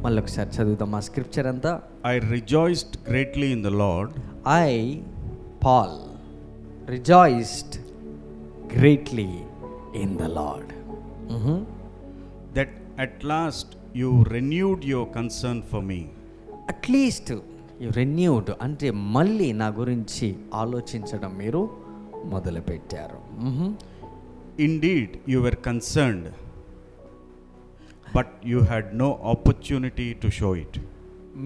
మళ్ళీ ఒకసారి చదువుతాం ఆ స్క్రిప్చర్ అంతా. I rejoiced greatly in the Lord. I, Paul, rejoiced greatly in the Lord. That at last you renewed your concern for me. At least you renewed అంటే మళ్ళీ నా గురించి ఆలోచించడం మీరు మొదలుపెట్టారు. Indeed you were concerned, but you had no opportunity to show it.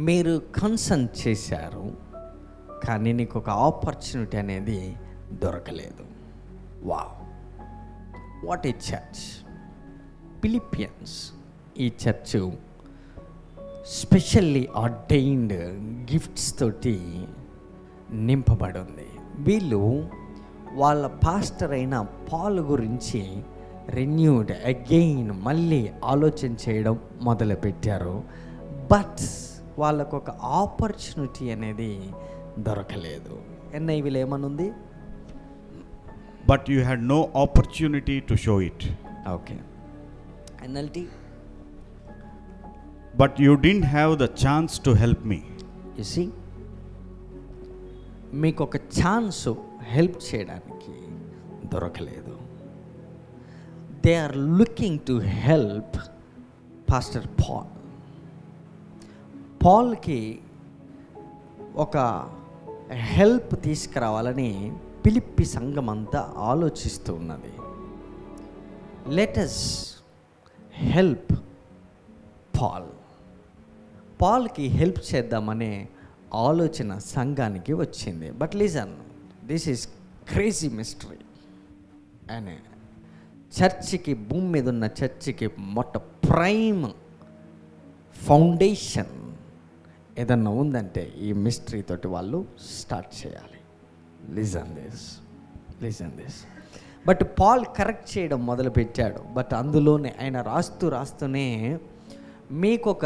మీరు concern చేశారు, కానీ నీకు ఒక ఆపర్చునిటీ అనేది దొరకలేదు. Wow, what a church! Philippians ఈ చర్చ్ స్పెషల్లీ ఆర్డైన్డ్ గిఫ్ట్స్ తోటి నింపబడి ఉంది. వీళ్ళు వాళ్ళ పాస్టర్ అయిన పాల్ గురించి రెన్యూడ్ అగైన్ మళ్ళీ ఆలోచన చేయడం మొదలుపెట్టారు. బట్ వాళ్ళకు ఒక ఆపర్చునిటీ అనేది దొరకలేదు. NIVలో ఏమనుంది? But you had no opportunity to show it. Okay. NLT, but you didn't have the chance to help me. You see, మీకు ఒక ఛాన్స్ హెల్ప్ చేయడానికి దొరకలేదు. They are looking to help pastor Paul. పాల్కి ఒక help తీసుకురావాలని Philippi సంఘం అంతా ఆలోచిస్తూ ఉన్నది. Let us help Paul. పాల్కి హెల్ప్ చేద్దామనే ఆలోచన సంఘానికి వచ్చింది. But listen, this is crazy mystery. అని చర్చికి, భూమి మీద ఉన్న చర్చికి ప్రైమ్ ఫౌండేషన్ ఏదన్నా ఉందంటే ఈ మిస్టరీ తోటి వాళ్ళు స్టార్ట్ చేయాలి. Listen this. But Paul correct చేయడం మొదలుపెట్టాడు. బట్ అందులోనే ఆయన రాస్తూనే మీకు ఒక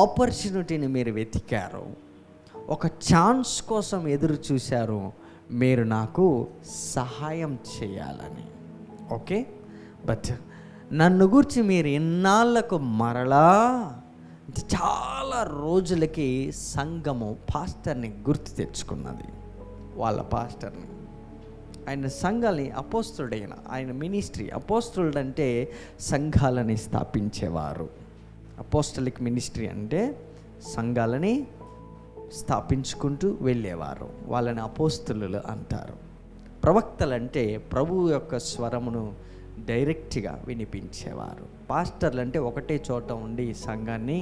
ఆపర్చునిటీని మీరు వెతికారు, ఒక ఛాన్స్ కోసం ఎదురు చూశారు, మీరు నాకు సహాయం చేయాలని. ఓకే, బట్ నన్ను గురించి మీరు ఎన్నాళ్ళకు మరలా చాలా రోజులకి సంఘము పాస్టర్ని గుర్తు తెచ్చుకున్నది. వాళ్ళ పాస్టర్ని, ఆయన సంఘాలని అపోస్తుడైన ఆయన మినిస్ట్రీ. అపోస్తులుడు అంటే సంఘాలని స్థాపించేవారు. అపోస్టలిక్ మినిస్ట్రీ అంటే సంఘాలని స్థాపించుకుంటూ వెళ్ళేవారు. వాళ్ళని అపోస్తులు అంటారు. ప్రవక్తలు అంటే ప్రభువు యొక్క స్వరమును డైరెక్ట్గా వినిపించేవారు. పాస్టర్లు అంటే ఒకటే చోట ఉండి సంఘాన్ని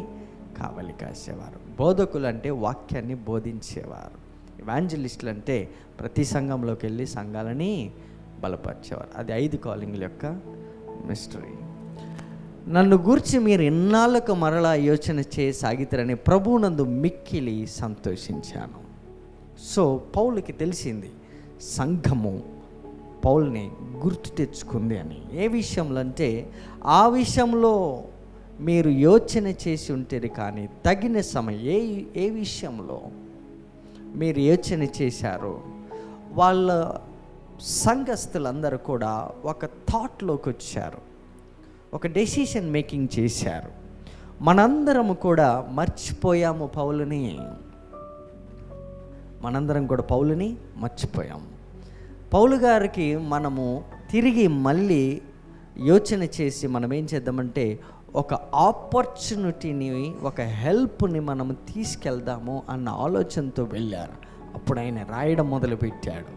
కావలి కాసేవారు. బోధకులు అంటే వాక్యాన్ని బోధించేవారు. ఇవాంజలిస్టులు అంటే ప్రతి సంఘంలోకి వెళ్ళి సంఘాలని బలపరిచేవారు. అది 5 కాలింగ్ల యొక్క మిస్టరీ. నన్ను గూర్చి మీరు ఎన్నాళ్ళకు మరలా యోచన చేయసాగితారని ప్రభువునందు మిక్కిలి సంతోషించాను. సో పౌలుకి తెలిసింది సంఘము పౌల్ని గుర్తు తెచ్చుకుంది అని. ఏ విషయంలో అంటే ఆ విషయంలో మీరు యోచన చేసి ఉంటారు, కానీ తగిన సమయం ఏ విషయంలో మీరు యోచన చేశారో వాళ్ళ సంఘస్థులందరూ కూడా ఒక థాట్లోకి వచ్చారు, ఒక డెసిషన్ మేకింగ్ చేశారు. మనందరము కూడా మర్చిపోయాము పౌలుని, మనందరం కూడా పౌలుని మర్చిపోయాము. పౌలు గారికి మనము తిరిగి మళ్ళీ యోచన చేసి మనం ఏం చేద్దామంటే ఒక ఆపర్చునిటీని, ఒక హెల్ప్ని మనము తీసుకెళ్దాము అన్న ఆలోచనతో వెళ్ళారు. అప్పుడు ఆయన రాయడం మొదలుపెట్టాడు.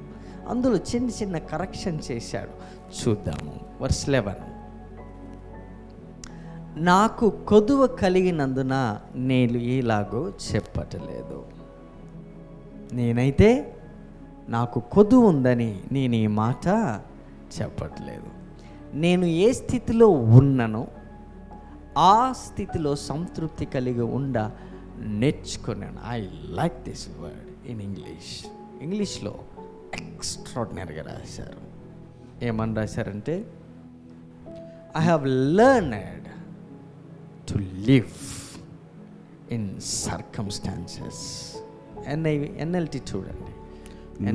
అందులో చిన్న చిన్న కరెక్షన్ చేశాడు. చూద్దాము. వర్స్ 11. నాకు కొదువ కలిగినందున నేను ఇలాగో చెప్పటలేదు. నేనైతే నాకు కొదువు ఉందని నేను ఈ మాట చెప్పట్లేదు. నేను ఏ స్థితిలో ఉన్నానో ఆ స్థితిలో సంతృప్తి కలిగి నేర్చుకున్నాను. I like this word in ఇంగ్లీష్లో ఎక్స్ట్రాడినరీగా రాశారు. ఏమని రాశారంటే I have learned to live in circumstances. NLT చూడండి.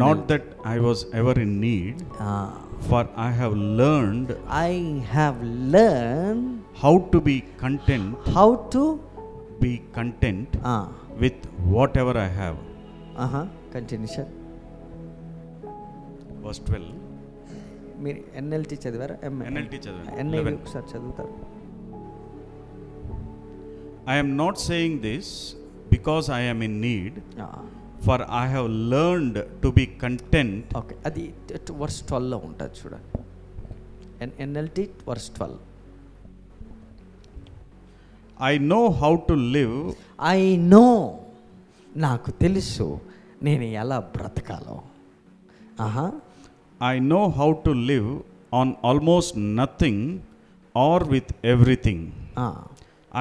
Not that I was ever in need, for I have learned how to be content be content with whatever I have. Continue sir. Verse 12. మీరు NLT చదివారా? NLT చదివాను. NIV ఒకసారి చదువుతారు. I am not saying this because I am in need, for I have learned to be content. Okay, అది verse 12లో ఉంటుంది చూడండి. NLT verse 12. I know how to live. I know, నాకు తెలుసు నేను ఎలా బ్రతకాలో. I know how to live on almost nothing or with everything.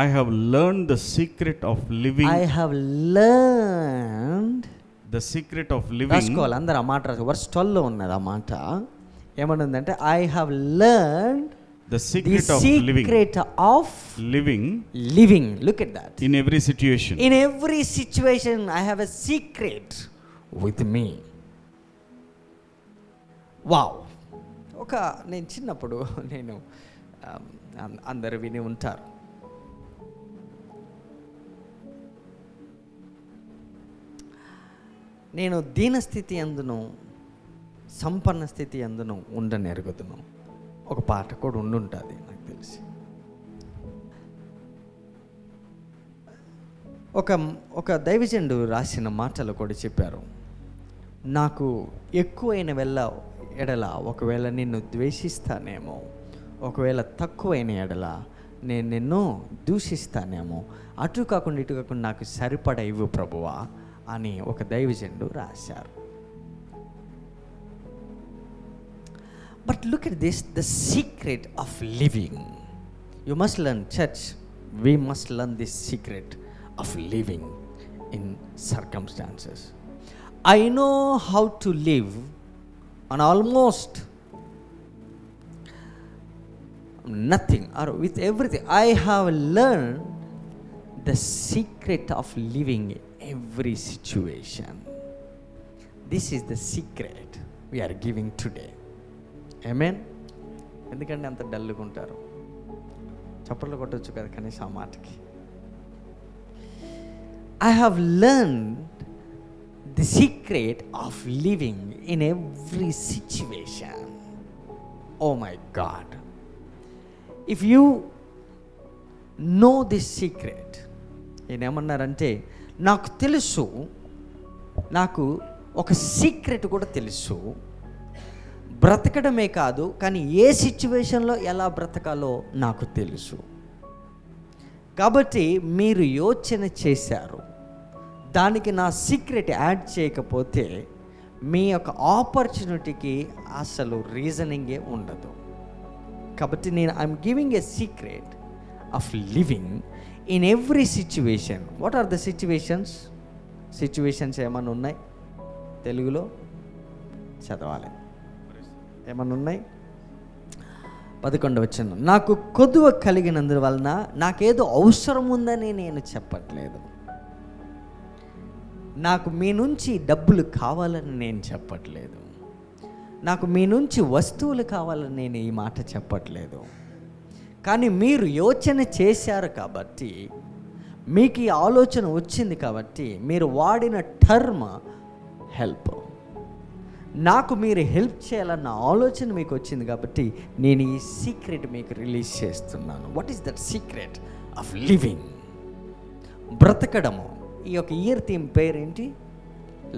I have learned the secret of living. I have learned the secret of living. రాసుకోవాలి అందరూ ఆ మాట రాసుకో. Verse 12లో ఉన్నది ఆ మాట. ఏమనుందంటే I have learned the secret of living. Secret of living. Look at that. In every situation. In every situation I have a secret with me. Wow. నేను చిన్నప్పుడు నేను అందరు విని ఉంటారు, నేను దీనస్థితి అందును సంపన్న స్థితి అందును ఉండనెరుగుదును. ఒక పాట కూడా ఉండుంటుంది నాకు తెలిసి. ఒక దైవజనుడు రాసిన మాటలు కూడా చెప్పారు, నాకు ఎక్కువైన ఎడల ఒకవేళ నిన్ను ద్వేషిస్తానేమో, ఒకవేళ తక్కువైన ఎడల నేను నిన్ను దూషిస్తానేమో, అటు కాకుండా ఇటు కాకుండా నాకు సరిపడ ఇవ్వు ప్రభువా అని ఒక దైవజనుడు రాశారు. But look at this, the secret of living. You must learn, church, we must learn this secret of living in circumstances. I know how to live on almost nothing or with everything. I have learned the secret of living every situation. This is the secret we are giving today. Amen. ఎందుకంటే అంత డల్గా ఉంటారు? చప్పట్లు కొట్టొచ్చు కదా కనీసం ఆ మాటకి. I have learned the secret of living in every situation. Oh my God. If you know this secret, ఏమన్నారంటే నాకు తెలుసు, నాకు ఒక సీక్రెట్ కూడా తెలుసు, బ్రతకడమే కాదు కానీ ఏ సిచ్యువేషన్లో ఎలా బ్రతకాలో నాకు తెలుసు. కాబట్టి మీరు యోచన చేశారు, దానికి నా సీక్రెట్ యాడ్ చేయకపోతే మీ యొక్క ఆపర్చునిటీకి అసలు రీజనింగే ఉండదు. కాబట్టి నేను I'm giving a secret of living in every situation. What are the situations? Situations ఏమన్నా ఉన్నాయి? తెలుగులో చదవాలి. ఏమన్నా ఉన్నాయి? 11వ వచనం, నాకు కొదువ కలిగినందువలన నాకేదో అవసరం ఉందని నేను చెప్పట్లేదు, నాకు మీ నుంచి డబ్బులు కావాలని నేను చెప్పట్లేదు, నాకు మీ నుంచి వస్తువులు కావాలని నేను ఈ మాట చెప్పట్లేదు. కానీ మీరు యోచన చేశారు కాబట్టి, మీకు ఈ ఆలోచన వచ్చింది కాబట్టి, మీరు వాడిన టర్మ్ హెల్ప్, నాకు మీరు హెల్ప్ చేయాలన్న ఆలోచన మీకు వచ్చింది కాబట్టి నేను ఈ సీక్రెట్ మీకు రిలీజ్ చేస్తున్నాను. What is that secret of living? బ్రతకడము. ఈ యొక్క ఇయర్ థీమ్ పేరేంటి?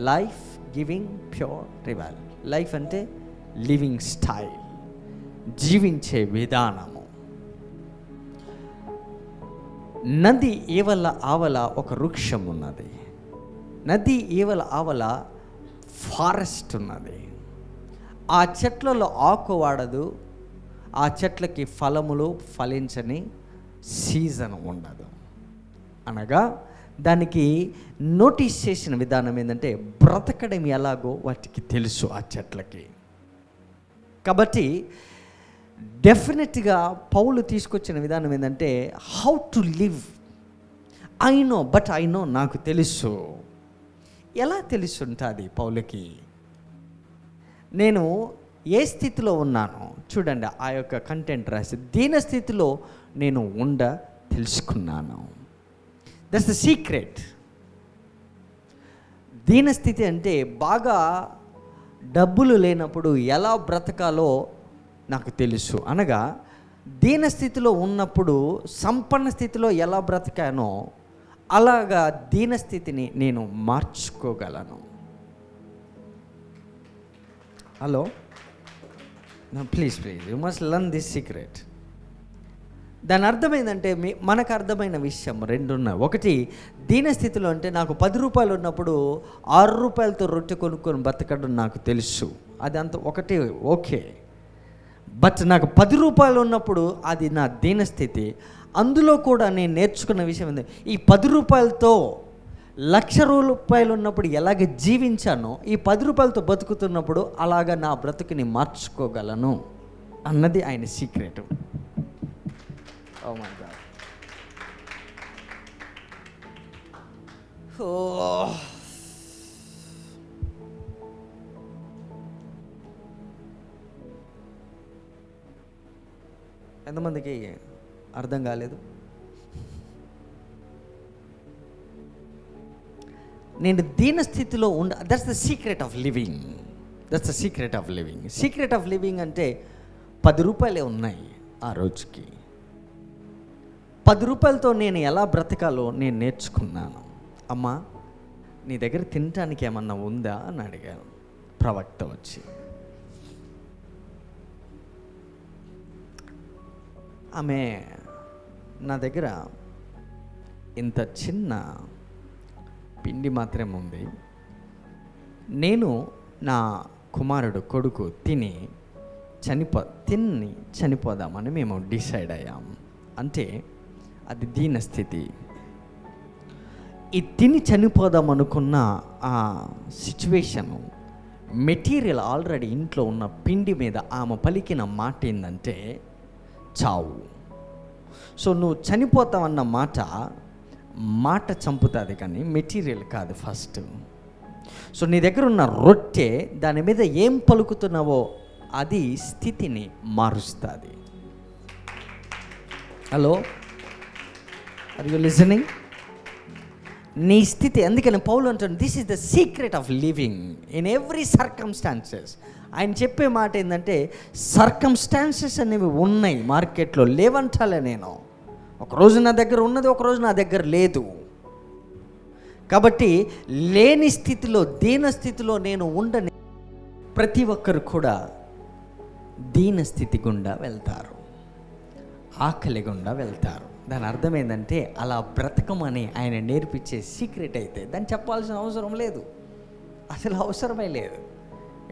Life giving pure revival. Life అంటే లివింగ్ స్టైల్, జీవించే విధానము. నది ఈవల ఆవల ఒక వృక్షం ఉన్నది, నది ఈవల ఆవల ఫారెస్ట్ ఉన్నది. ఆ చెట్లలో ఆకు వాడదు, ఆ చెట్లకి ఫలములు ఫలించని సీజన్ ఉండదు. అనగా దానికి నోటీస్ చేసిన విధానం ఏంటంటే బ్రతకడం ఎలాగో వాటికి తెలుసు ఆ చెట్లకి. కాబట్టి డెఫినెట్గా పౌలు తీసుకొచ్చిన విధానం ఏంటంటే how to live. I know, but I know, నాకు తెలుసు. ఎలా తెలుసుంటుంది పౌలుకి? నేను ఏ స్థితిలో ఉన్నాను చూడండి, ఆ యొక్క కంటెంట్ రాసి దీన స్థితిలో నేను తెలుసుకున్నాను. That's the secret. దీనస్థితి అంటే బాగా డబ్బులు లేనప్పుడు ఎలా బ్రతకాలో నాకు తెలుసు. అనగా దీనస్థితిలో ఉన్నప్పుడు సంపన్న స్థితిలో ఎలా బ్రతకానో అలాగా దీనస్థితిని నేను మార్చుకోగలను. Hello, please you must learn this secret. దాని అర్థమైందంటే మనకు అర్థమైన విషయం రెండు ఉన్నాయి. ఒకటి, దీనస్థితిలో అంటే నాకు 10 రూపాయలు ఉన్నప్పుడు 6 రూపాయలతో రొట్టె కొనుక్కొని బతకడం నాకు తెలుసు, అది అంత ఒకటి ఓకే. బట్ నాకు 10 రూపాయలు ఉన్నప్పుడు అది నా దీనస్థితి. అందులో కూడా నేను నేర్చుకున్న విషయం ఏంటంటే, ఈ 10 రూపాయలతో 1,00,000 రూపాయలు ఉన్నప్పుడు ఎలాగ జీవించానో ఈ 10 రూపాయలతో బతుకుతున్నప్పుడు అలాగ నా బ్రతుకుని మార్చుకోగలను అన్నది ఆయన secret. Oh my God. Oh. ఎంతమందికి అర్థం కాలేదు? నేను దీనస్థితిలో that's the secret of living. That's the secret of living. Secret of living అంటే 10 రూపాయలే ఉన్నాయి ఆ రోజుకి. 10 రూపాయలతో నేను ఎలా బ్రతకాలో నేను నేర్చుకున్నాను. అమ్మా, నీ దగ్గర తినటానికి ఏమన్నా ఉందా అని అడిగాను ప్రవక్త వచ్చి. ఆమె నా దగ్గర ఇంత చిన్న పిండి మాత్రమే ఉంది, నేను నా కొడుకు తిని చనిపోదామని మేము డిసైడ్ అయ్యాము. అంటే అది దీనస్థితి. ఈ తిని చనిపోదాం అనుకున్న ఆ సిచ్యువేషను, మెటీరియల్ ఆల్రెడీ ఇంట్లో ఉన్న పిండి మీద ఆమె పలికిన మాట ఏంటంటే చావు. సో నువ్వు చనిపోతావన్న మాట చంపుతుంది కానీ మెటీరియల్ కాదు ఫస్ట్. సో నీ దగ్గర ఉన్న రొట్టె, దాని మీద ఏం పలుకుతున్నావో అది స్థితిని మారుస్తుంది. Hello, are you listening? నీ స్థితి. అందుకని పౌలు అంటాడు, this is the secret of living in every circumstances. ఆయన చెప్పే మాట ఏంటంటే, సర్కమ్స్టాన్సెస్ అనేవి ఉన్నాయి మార్కెట్లో, లేవంటాలే నేను. ఒకరోజు నా దగ్గర ఉన్నది, ఒకరోజు నా దగ్గర లేదు. కాబట్టి లేని స్థితిలో, దీన స్థితిలో నేను ఉండని. ప్రతి ఒక్కరు కూడా దీన స్థితి గుండా వెళ్తారు, ఆకలి గుండా వెళ్తారు. దాని అర్థం ఏంటంటే, అలా బ్రతకమని ఆయన నేర్పించే సీక్రెట్ అయితే దాన్ని చెప్పాల్సిన అవసరం లేదు, అసలు అవసరమే లేదు.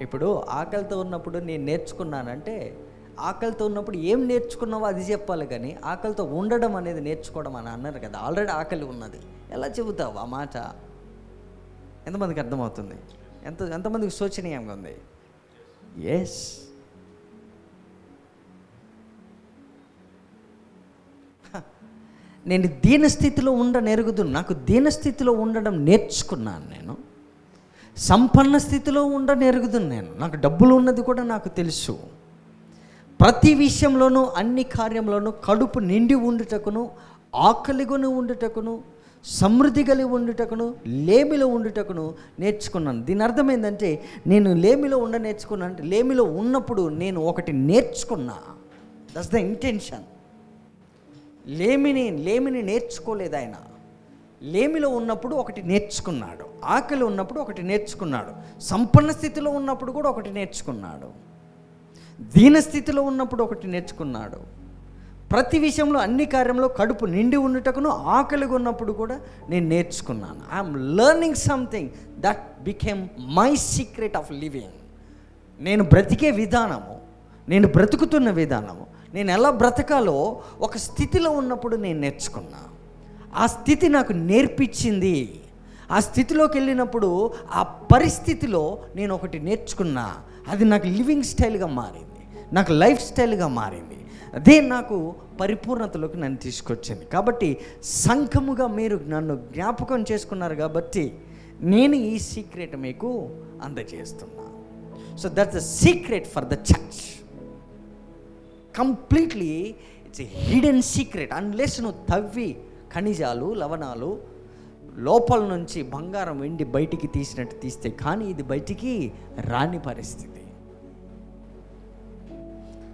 ఇప్పుడు ఆకలితో ఉన్నప్పుడు నేను నేర్చుకున్నానంటే, ఆకలితో ఉన్నప్పుడు ఏం నేర్చుకున్నావో అది చెప్పాలి కానీ ఆకలితో ఉండడం అనేది నేర్చుకోవడం అని అన్నారు కదా. ఆల్రెడీ ఆకలి ఉన్నది, ఎలా చెబుతావు ఆ మాట? ఎంతమందికి అర్థమవుతుంది? ఎంతమందికి శోచనీయంగా ఉంది? ఎస్, నేను దీనస్థితిలో ఉండనెరుగుదు. నాకు దీనస్థితిలో ఉండడం నేర్చుకున్నాను. నేను సంపన్న స్థితిలో ఉండనెరుగుదును. నాకు డబ్బులు ఉన్నది కూడా నాకు తెలుసు. ప్రతి విషయంలోనూ, అన్ని కార్యంలోనూ కడుపు నిండి ఉండుటకును, ఆకలిగొని ఉండుటకును, సమృద్ధి కలిగి ఉండుటకును, లేమిలో ఉండుటకును నేర్చుకున్నాను. దీని అర్థం ఏంటంటే, నేను లేమిలో నేర్చుకున్నాను అంటే, లేమిలో ఉన్నప్పుడు నేను ఒకటి నేర్చుకున్నా. That's the intention. లేమిని నేర్చుకోలేదు ఆయన. లేమిలో ఉన్నప్పుడు ఒకటి నేర్చుకున్నాడు, ఆకలి ఉన్నప్పుడు ఒకటి నేర్చుకున్నాడు, సంపన్న స్థితిలో ఉన్నప్పుడు కూడా ఒకటి నేర్చుకున్నాడు, దీనస్థితిలో ఉన్నప్పుడు ఒకటి నేర్చుకున్నాడు. ప్రతి విషయంలో, అన్ని కార్యంలో కడుపు నిండి ఉండుటకును, ఆకలిగా ఉన్నప్పుడు కూడా నేను నేర్చుకున్నాను. I'm learning something that became my secret of living. నేను బ్రతికే విధానము, నేను బ్రతుకుతున్న విధానము, నేను ఎలా బ్రతకాలో ఒక స్థితిలో ఉన్నప్పుడు నేను నేర్చుకున్నా. ఆ స్థితి నాకు నేర్పించింది. ఆ స్థితిలోకి వెళ్ళినప్పుడు, ఆ పరిస్థితిలో నేను ఒకటి నేర్చుకున్నా. అది నాకు లివింగ్ స్టైల్గా మారింది, నాకు లైఫ్ స్టైల్గా మారింది. అదే నాకు పరిపూర్ణతలోకి నన్ను తీసుకొచ్చింది. కాబట్టి సంఘముగా మీరు నన్ను జ్ఞాపకం చేసుకున్నారు కాబట్టి నేను ఈ సీక్రెట్ మీకు అందజేస్తున్నా. So that's the secret for the church. Completely it's a hidden secret. Unless నువ్వు తవ్వి ఖనిజాలు, లవణాలు లోపల నుంచి బంగారం, వెండి బయటికి తీసినట్టు తీస్తే కానీ ఇది బయటికి రాని పరిస్థితి.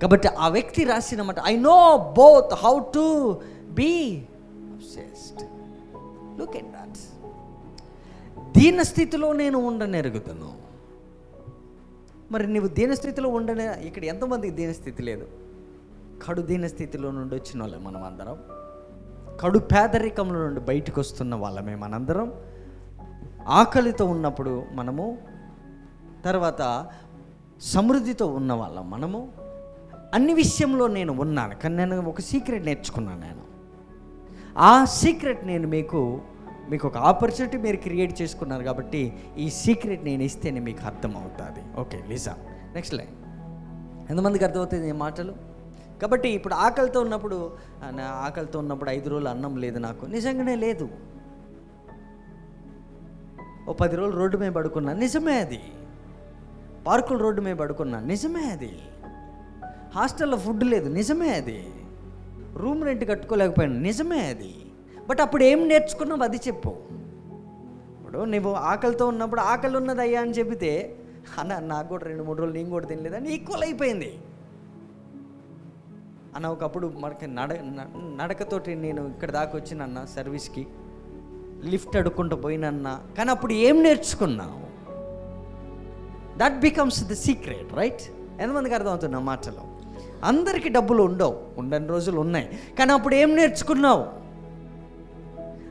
కాబట్టి ఆ వ్యక్తి రాసిన మాట, I know both how to be abased. Look at that. దీన స్థితిలో నేను ఉండనెరుగుతాను. మరి నువ్వు దీనస్థితిలో ఉండనే, ఇక్కడ ఎంతమందికి దీనస్థితి లేదు? కడు దీనస్థితిలో నుండి వచ్చిన వాళ్ళే మనం అందరం. కడు పేదరికంలో నుండి బయటకు వస్తున్న వాళ్ళమే మనందరం. ఆకలితో ఉన్నప్పుడు మనము, తర్వాత సమృద్ధితో ఉన్న వాళ్ళం మనము. అన్ని విషయంలో నేను ఉన్నాను, కానీ నేను ఒక సీక్రెట్ నేర్చుకున్నాను. నేను ఆ సీక్రెట్ నేను మీకు ఒక ఆపర్చునిటీ మీరు క్రియేట్ చేసుకున్నారు కాబట్టి ఈ సీక్రెట్ నేను ఇస్తేనే మీకు అర్థమవుతుంది. Okay, listen. Next line. ఎంతమందికి అర్థమవుతుంది ఈ మాటలు? కాబట్టి ఇప్పుడు ఆకలితో ఉన్నప్పుడు 5 రోజులు అన్నం లేదు నాకు, నిజంగానే లేదు. ఓ 10 రోజులు రోడ్డు మీద పడుకున్నా, నిజమే అది. పార్కులు రోడ్డు మీద పడుకున్నా, నిజమే అది. హాస్టల్లో ఫుడ్ లేదు, నిజమే అది. రూమ్ రెంట్ కట్టుకోలేకపోయాను, నిజమే అది. బట్ అప్పుడు ఏం నేర్చుకున్నావు అది చెప్పు. ఇప్పుడు నువ్వు ఆకలితో ఉన్నప్పుడు ఆకలి ఉన్నది అయ్యా అని చెబితే, అన్న నాకు కూడా 2-3 రోజులు నేను కూడా తినలేదని ఈక్వల్ అయిపోయింది అన్న. ఒకప్పుడు మనకి నడకతోటి నేను ఇక్కడ దాకా వచ్చినన్న, సర్వీస్కి లిఫ్ట్ అడుక్కుంటూ పోయినన్నా, కానీ అప్పుడు ఏం నేర్చుకున్నావు? That becomes the secret, right? ఎంతమందికి అర్థమవుతున్నా మాటలు? అందరికీ డబ్బులు ఉండవు, ఉండని రోజులు ఉన్నాయి, కానీ అప్పుడు ఏం నేర్చుకున్నావు?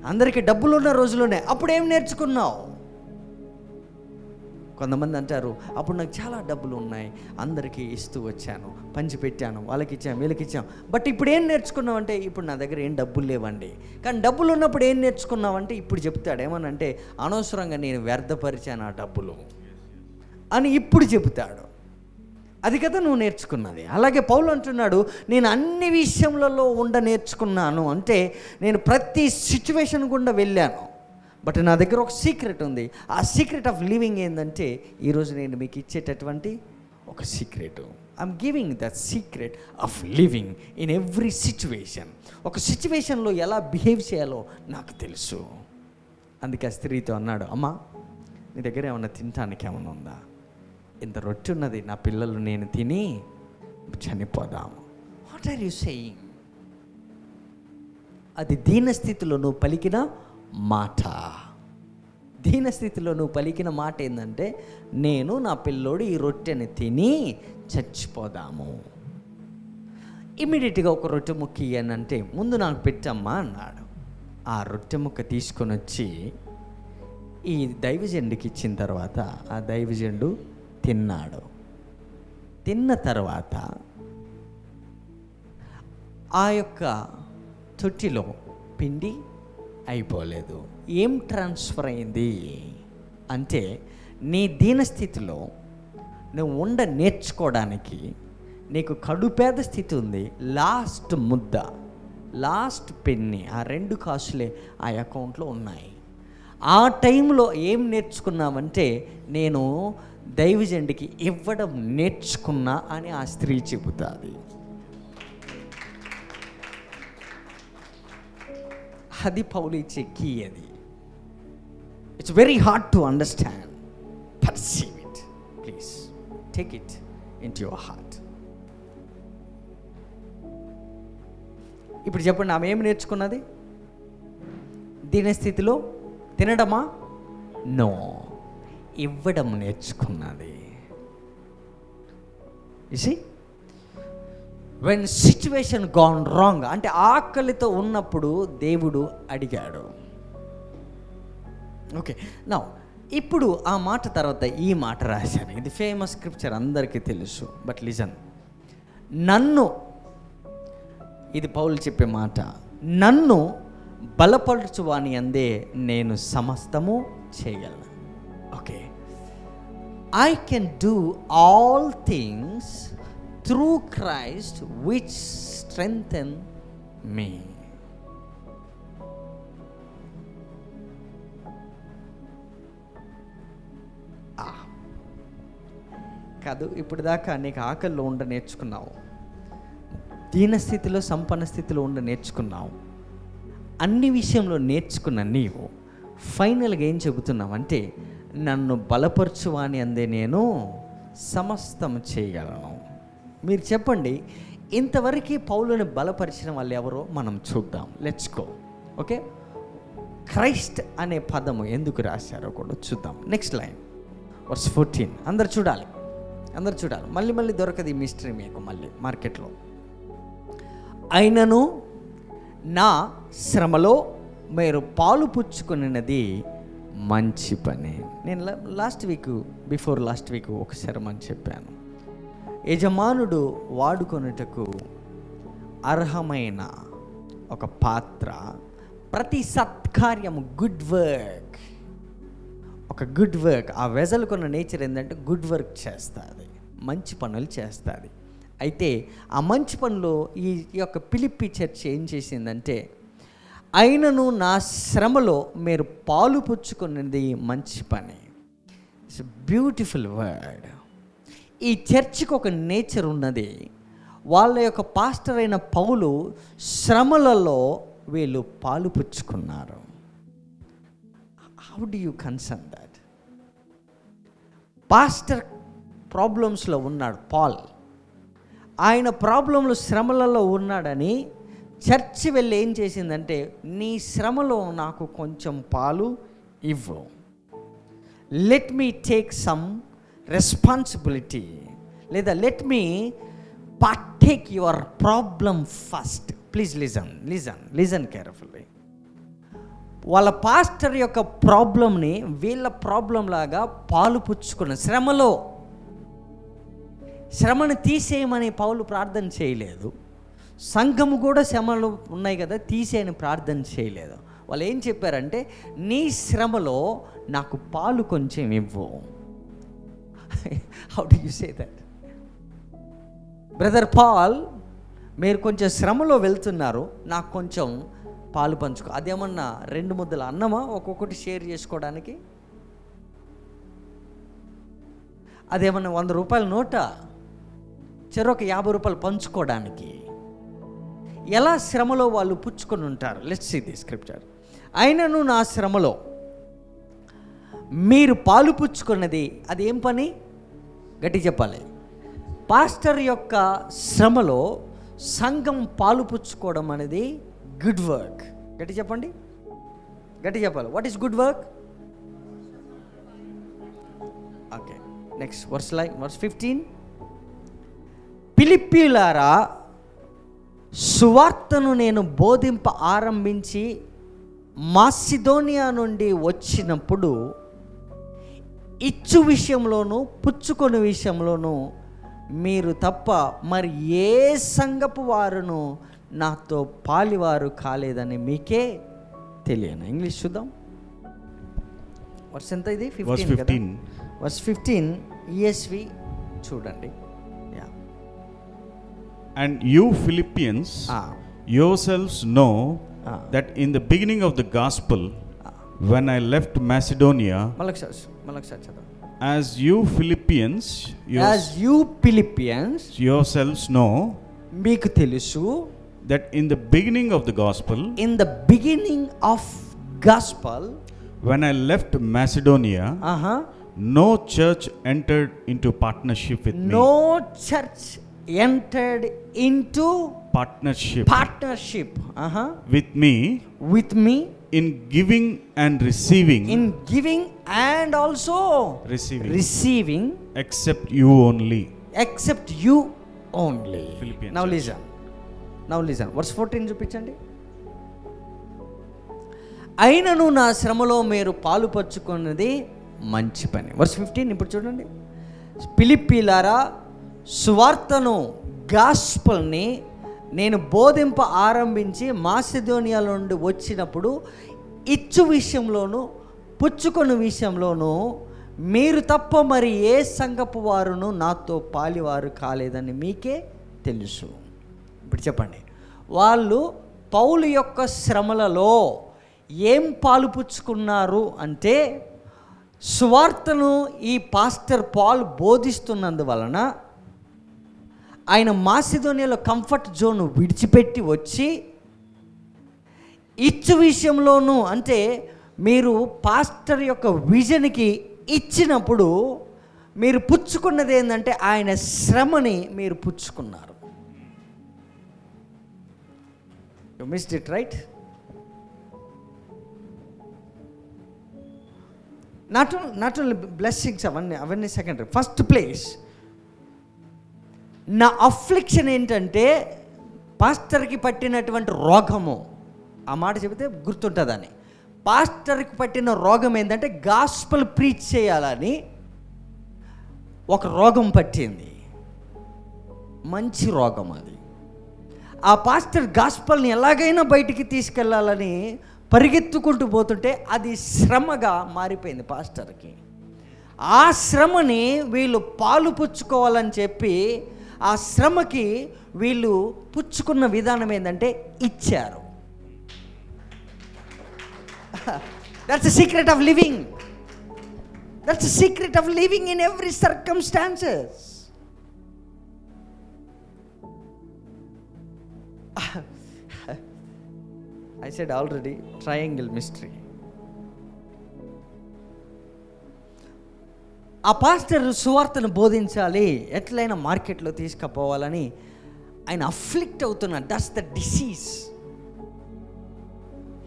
అందరికీ డబ్బులు ఉన్న రోజులునే, అప్పుడు ఏం నేర్చుకున్నావు? కొంతమంది అంటారు, అప్పుడు నాకు చాలా డబ్బులు ఉన్నాయి, అందరికీ ఇస్తూ వచ్చాను, పంచి పెట్టాను, వాళ్ళకి ఇచ్చాం, వీళ్ళకి ఇచ్చాం. బట్ ఇప్పుడు ఏం నేర్చుకున్నావు అంటే, ఇప్పుడు నా దగ్గర ఏం డబ్బులు లేవండి. కానీ డబ్బులు ఉన్నప్పుడు ఏం నేర్చుకున్నావు అంటే, ఇప్పుడు చెప్తాడు ఏమనంటే, అనవసరంగా నేను వ్యర్థపరిచాను ఆ డబ్బులు అని ఇప్పుడు చెబుతాడు. అది కదా నువ్వు నేర్చుకున్నది. అలాగే పౌలు అంటున్నాడు, నేను అన్ని విషయములలో నేర్చుకున్నాను. అంటే నేను ప్రతి సిచ్యువేషన్ గుండా వెళ్ళాను, బట్ నా దగ్గర ఒక సీక్రెట్ ఉంది. ఆ సీక్రెట్ ఆఫ్ లివింగ్ ఏంటంటే, ఈరోజు నేను మీకు ఇచ్చేటటువంటి ఒక secret. I'm giving the secret of living in every situation. ఒక సిచ్యువేషన్లో ఎలా బిహేవ్ చేయాలో నాకు తెలుసు. అందుకే ఆ స్త్రీతో అన్నాడు, అమ్మా నీ దగ్గర ఏమన్నా తినటానికి ఏమన్నా ఉందా? ఇంత రొట్టె ఉన్నది, నా పిల్లలు నేను తిని చనిపోదాము. What are you saying? అది దీనస్థితిలో నువ్వు పలికిన మాట. దీనస్థితిలో నువ్వు పలికిన మాట ఏంటంటే, నేను నా పిల్లోడు ఈ రొట్టెని తిని చచ్చిపోదాము. ఇమ్మీడియట్గా ఒక రొట్టె ముక్క ఇయ్యనంటే, ముందు నాకు పెట్టమ్మా అన్నాడు. ఆ రొట్టె ముక్క తీసుకొని వచ్చి ఈ దైవజనుడికి ఇచ్చిన తర్వాత ఆ దైవజనుడు తిన్నాడు. తిన్న తర్వాత ఆ యొక్క తొట్టిలో పిండి అయిపోలేదు. ఏం ట్రాన్స్ఫర్ అయింది అంటే, నీ దీనస్థితిలో నువ్వు నేర్చుకోవడానికి నీకు కడుపేద స్థితి ఉంది. లాస్ట్ ముద్ద, లాస్ట్ పెన్ని, ఆ 2 కాసులే ఆ అకౌంట్లో ఉన్నాయి. ఆ టైంలో ఏం నేర్చుకున్నామంటే, నేను దైవజనుడికి ఇవ్వడం నేర్చుకున్నా అని ఆ స్త్రీ చెబుతుంది. అది పౌలు ఇచ్చే కీ. అది it's very hard to understand. Perceive it, please take it in to your heart. ఇప్పుడు చెప్పండి, ఆమె ఏమి నేర్చుకున్నది? దీనస్థితిలో తినడమా? నో, ఇవ్వడం నేర్చుకున్నది. You see, when situation gone wrong అంటే ఆకలితో ఉన్నప్పుడు దేవుడు అడిగాడు. ఓకే, నౌ ఇప్పుడు ఆ మాట తర్వాత ఈ మాట రాశాను. ఇది ఫేమస్ స్క్రిప్చర్, అందరికీ తెలుసు. బట్ లిజన్, నన్ను, ఇది పౌలు చెప్పే మాట, నన్ను బలపరచువాని అందే నేను సమస్తము చేయగలను. Okay, I can do all things through Christ which strengthen me. కాదు, ఇప్పుడు దాకా నీకు ఆకలిలో నేర్చుకున్నావు, దీనస్థితిలో సంపన్న స్థితిలో నేర్చుకున్నావు. అన్ని విషయంలో నేర్చుకున్న నీవు ఫైనల్గా ఏం చెబుతున్నావంటే, నన్ను బలపరచువాని అందే నేను సమస్తం చేయగలను. మీరు చెప్పండి, ఇంతవరకు పౌలుని బలపరిచిన వాళ్ళు ఎవరో మనం చూద్దాం. Let's go. ఓకే, క్రైస్ట్ అనే పదము ఎందుకు రాశారో కూడా చూద్దాం. Next line, verse 14. అందరు చూడాలి. మళ్ళీ దొరకదు ఈ మిస్టరీ మీకు మళ్ళీ మార్కెట్లో. అయినను నా శ్రమలో మీరు పాలు పుచ్చుకున్నది మంచి పని. నేను బిఫోర్ లాస్ట్ వీక్ ఒక శరమని చెప్పాను. యజమానుడు వాడుకొనుటకు అర్హమైన ఒక పాత్ర, ప్రతి సత్కార్యము, గుడ్ వర్క్, ఆ వెజల్కున్న నేచర్ ఏంటంటే గుడ్ వర్క్ చేస్తుంది, మంచి పనులు చేస్తుంది. అయితే ఆ మంచి పనులు ఈ యొక్క ఫిలిప్పీ చర్చ్ ఏం చేసిందంటే, అయినను నా శ్రమలో మీరు పాలు పుచ్చుకున్నది మంచి పని. It's beautiful word. ఈ చర్చికి ఒక నేచర్ ఉన్నది. వాళ్ళ యొక్క పాస్టర్ అయిన పౌలు శ్రమలలో వీళ్ళు పాలు పుచ్చుకున్నారు. How do you concern that? Pastor ప్రాబ్లమ్స్లో ఉన్నాడు పాల్. ఆయన ప్రాబ్లంలో, శ్రమలలో ఉన్నాడని చర్చి వెళ్ళి ఏం చేసిందంటే, నీ శ్రమలో నాకు కొంచెం పాలు ఇవ్వు, let me take some responsibility, లేదా let me partake your problem first. Please listen carefully. వాళ్ళ పాస్టర్ యొక్క ప్రాబ్లంని వీళ్ళ ప్రాబ్లం లాగా పాలు పుచ్చుకున్న శ్రమను తీసేయమని పౌలు ప్రార్థన చేయలేదు. సంఘము కూడా శ్రమలు ఉన్నాయి కదా, తీసేయని ప్రార్థన చేయలేదు. వాళ్ళు ఏం చెప్పారంటే, నీ శ్రమలో నాకు పాలు కొంచెం ఇవ్వు. How do you say that? Brother Paul, మీరు కొంచెం శ్రమలో వెళ్తున్నారు, నాకు కొంచెం పాలు పంచుకో. అదేమన్నా 2 ముద్దల అన్నమా ఒక్కొక్కటి షేర్ చేసుకోవడానికి? అదేమన్నా 100 రూపాయల నోటా చెరొక 50 రూపాయలు పంచుకోవడానికి? ఎలా శ్రమలో వాళ్ళు పుచ్చుకొని ఉంటారు? Let's see the scripture. అయినను నా శ్రమలో మీరు పాలు పుచ్చుకున్నది అది ఏం పని? గట్టి చెప్పాలి. పాస్టర్ యొక్క శ్రమలో సంఘం పాలు పుచ్చుకోవడం అనేది గుడ్ వర్క్. గట్టి చెప్పండి, గట్టి చెప్పాలి. What is good work? Okay, next verse 15. ఫిలిప్పీయులారా, సువార్తను నేను బోధింప ఆరంభించి మాసిదోనియా నుండి వచ్చినప్పుడు ఇచ్చు విషయంలోనూ పుచ్చుకొని విషయంలోనూ మీరు తప్ప మరి ఏ సంఘపు వారును నాతో పాలివారు కాలేదని మీకే తెలియను. ఇంగ్లీష్ చూద్దాం. వర్స్ ఎంత ఇది? 15. వర్స్ 15 ESV చూడండి. And you Philippians yourselves know that in the beginning of the gospel, when I left Macedonia, as you Philippians yourselves know, మీకు తెలుసు, that in the beginning of the gospel, when I left Macedonia, no church entered into partnership with me. No church entered into partnership with me in giving and receiving, and also receiving except you only. Philippians. Now listen verse 14 చూపించండి. అయినను నా శ్రమలో మీరు పాలు పంచుకున్నది మంచి పని. Verse 15 ఇప్పుడు చూడండి. ఫిలిప్పీయులారా, సువార్తను, గాస్పల్ని నేను బోధింప ఆరంభించి మాసిదోనియా నుండి వచ్చినప్పుడు ఇచ్చు విషయంలోనూ పుచ్చుకొని విషయంలోనూ మీరు తప్ప మరి ఏ సంఘపు వారును నాతో పాలివారు కాలేదని మీకే తెలుసు. ఇప్పుడు చెప్పండి, వాళ్ళు పౌలు యొక్క శ్రమలలో ఏం పాలు పుచ్చుకున్నారు అంటే, సువార్తను ఈ పాస్టర్ పాల్ బోధిస్తున్నందువలన ఆయన మాసిదోనియాలో కంఫర్ట్ జోన్ విడిచిపెట్టి వచ్చి ఇచ్చు విషయంలోనూ, అంటే మీరు పాస్టర్ యొక్క విజన్కి ఇచ్చినప్పుడు మీరు పుచ్చుకున్నది ఏంటంటే ఆయన శ్రమని మీరు పుచ్చుకున్నారు. You missed it, right? Not only blessings, అవన్నీ సెకండరీ. ఫస్ట్ ప్లేస్ నా అఫ్లిక్షన్ ఏంటంటే పాస్టర్కి పట్టినటువంటి రోగము. ఆ మాట చెబితే గుర్తుంటుందని. పాస్టర్కి పట్టిన రోగం ఏంటంటే గాస్పల్ ప్రీచ్ చేయాలని ఒక రోగం పట్టింది. మంచి రోగం అది. ఆ పాస్టర్ గాస్పల్ని ఎలాగైనా బయటికి తీసుకెళ్ళాలని పరిగెత్తుకుంటూ పోతుంటే అది శ్రమగా మారిపోయింది పాస్టర్కి. ఆ శ్రమని వీళ్ళు పాలు పుచ్చుకోవాలని చెప్పి ఆ శ్రమకి వీళ్ళు పుచ్చుకున్న విధానం ఏంటంటే ఇచ్చారు. That's the secret of living. That's the secret of living in every circumstances. I said already, triangle mystery. ఆ పాస్టర్ సువార్తను బోధించాలి, ఎట్లయినా మార్కెట్లో తీసుకుపోవాలని ఆయన అఫ్లిక్ట్ అవుతున్నాడు. That's the disease.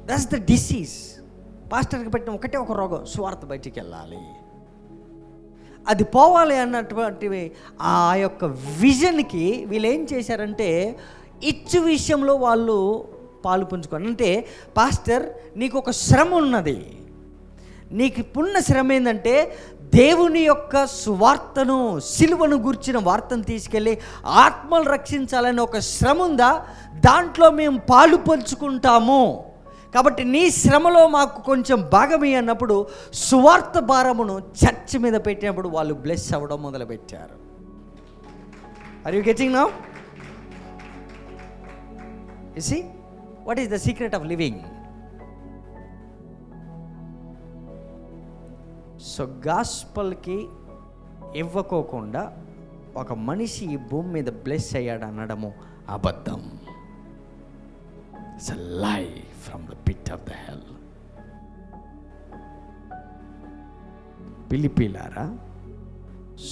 That's the disease. పాస్టర్కి పెట్టిన ఒకటే ఒక రోగం, సువార్త బయటికి వెళ్ళాలి, అది పోవాలి అన్నటువంటి ఆ యొక్క విజన్కి వీళ్ళు ఏం చేశారంటే ఇచ్చు విషయంలో వాళ్ళు పాలు పుంజుకోండి. అంటే పాస్టర్ నీకు ఒక శ్రమ ఉన్నది, నీకు ఇప్పుడున్న శ్రమ ఏంటంటే దేవుని యొక్క సువార్తను, సిలువను గుర్చిన వార్తను తీసుకెళ్ళి ఆత్మలు రక్షించాలని ఒక శ్రమ ఉందా, దాంట్లో మేము పాలు పంచుకుంటాము, కాబట్టి నీ శ్రమలో మాకు కొంచెం భాగమే అన్నప్పుడు సువార్త భారమును చర్చ్ మీద పెట్టినప్పుడు వాళ్ళు బ్లెస్ అవ్వడం మొదలుపెట్టారు. Are you getting now? You see what is the secret of living? So గాస్పల్కి ఇవ్వకోకుండా ఒక మనిషి ఈ భూమి మీద బ్లెస్ అయ్యాడు అనడము అబద్ధం. It's a lie from the pit of the hell. పిలిపిలారా,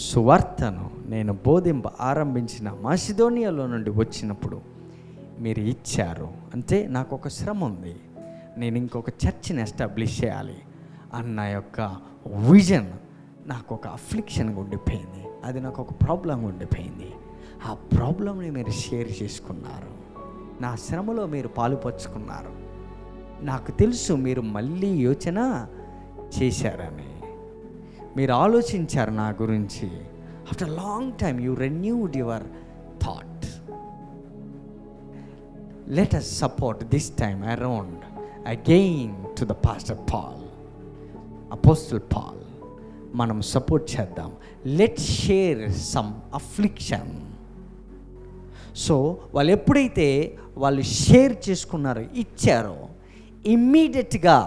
సువార్తను నేను బోధింప ఆరంభించిన మాసిదోనియాలో నుండి వచ్చినప్పుడు మీరు ఇచ్చారు. అంటే నాకు ఒక శ్రమ ఉంది, నేను ఇంకొక చర్చిని ఎస్టాబ్లిష్ చేయాలి అన్న యొక్క విజన్ నాకు ఒక అఫ్లిక్షన్గా ఉండిపోయింది. అది నాకు ఒక ప్రాబ్లంగా ఉండిపోయింది. ఆ ప్రాబ్లంని మీరు షేర్ చేసుకున్నారు, నా శ్రమలో మీరు పాలుపంచుకున్నారు. నాకు తెలుసు మీరు మళ్ళీ యోచన చేశారని, మీరు ఆలోచించారు నా గురించి. After long time you renewed your thought. Let us support this time around again to the Pastor Paul, Apostle Paul. మనం సపోర్ట్ చేద్దాం. Let share some affliction. So వాళ్ళు ఎప్పుడైతే వాళ్ళు షేర్ చేసుకున్నారో, ఇచ్చారో, ఇమ్మీడియట్గా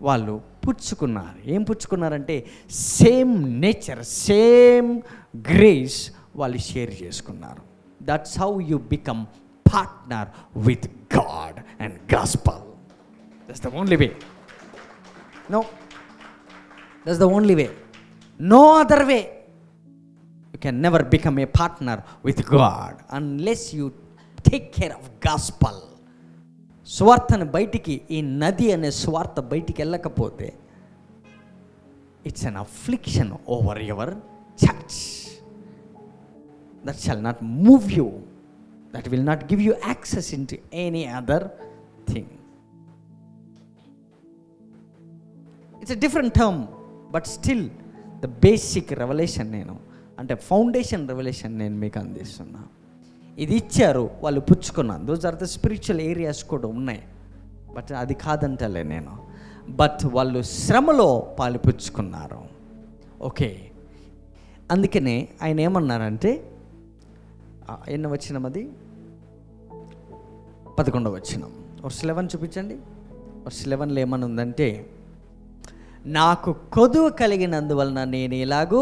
వాళ్ళు పుచ్చుకున్నారు. ఏం పుచ్చుకున్నారంటే సేమ్ నేచర్, సేమ్ గ్రేస్ వాళ్ళు షేర్ చేసుకున్నారు. That's how you become partner with God and gospel. That's the only way. No, that's the only way. No other way. You can never become a partner with God unless you take care of gospel. సువార్తను బయటికి, ఈ నది అనే సువార్త బయటికి వెళ్ళకపోతే it's an affliction over your church that shall not move you, that will not give you access into any other thing. It's a different term, but still the basic revelation నేను అంటే ఫౌండేషన్ రెవల్యూషన్ నేను మీకు అందిస్తున్నా. ఇది ఇచ్చారు, వాళ్ళు పుచ్చుకున్నాను. Those are the spiritual areas కూడా ఉన్నాయి, బట్ అది కాదంటలే నేను. బట్ వాళ్ళు శ్రమలో పాలు పుచ్చుకున్నారు. ఓకే, అందుకనే ఆయన ఏమన్నారంటే, ఎన్న వచనం అది? 11వ వచనం. వర్స్ 11 చూపించండి. వర్స్ 11లో ఏమని ఉందంటే, నాకు కొదువ కలిగినందువలన నేను ఇలాగూ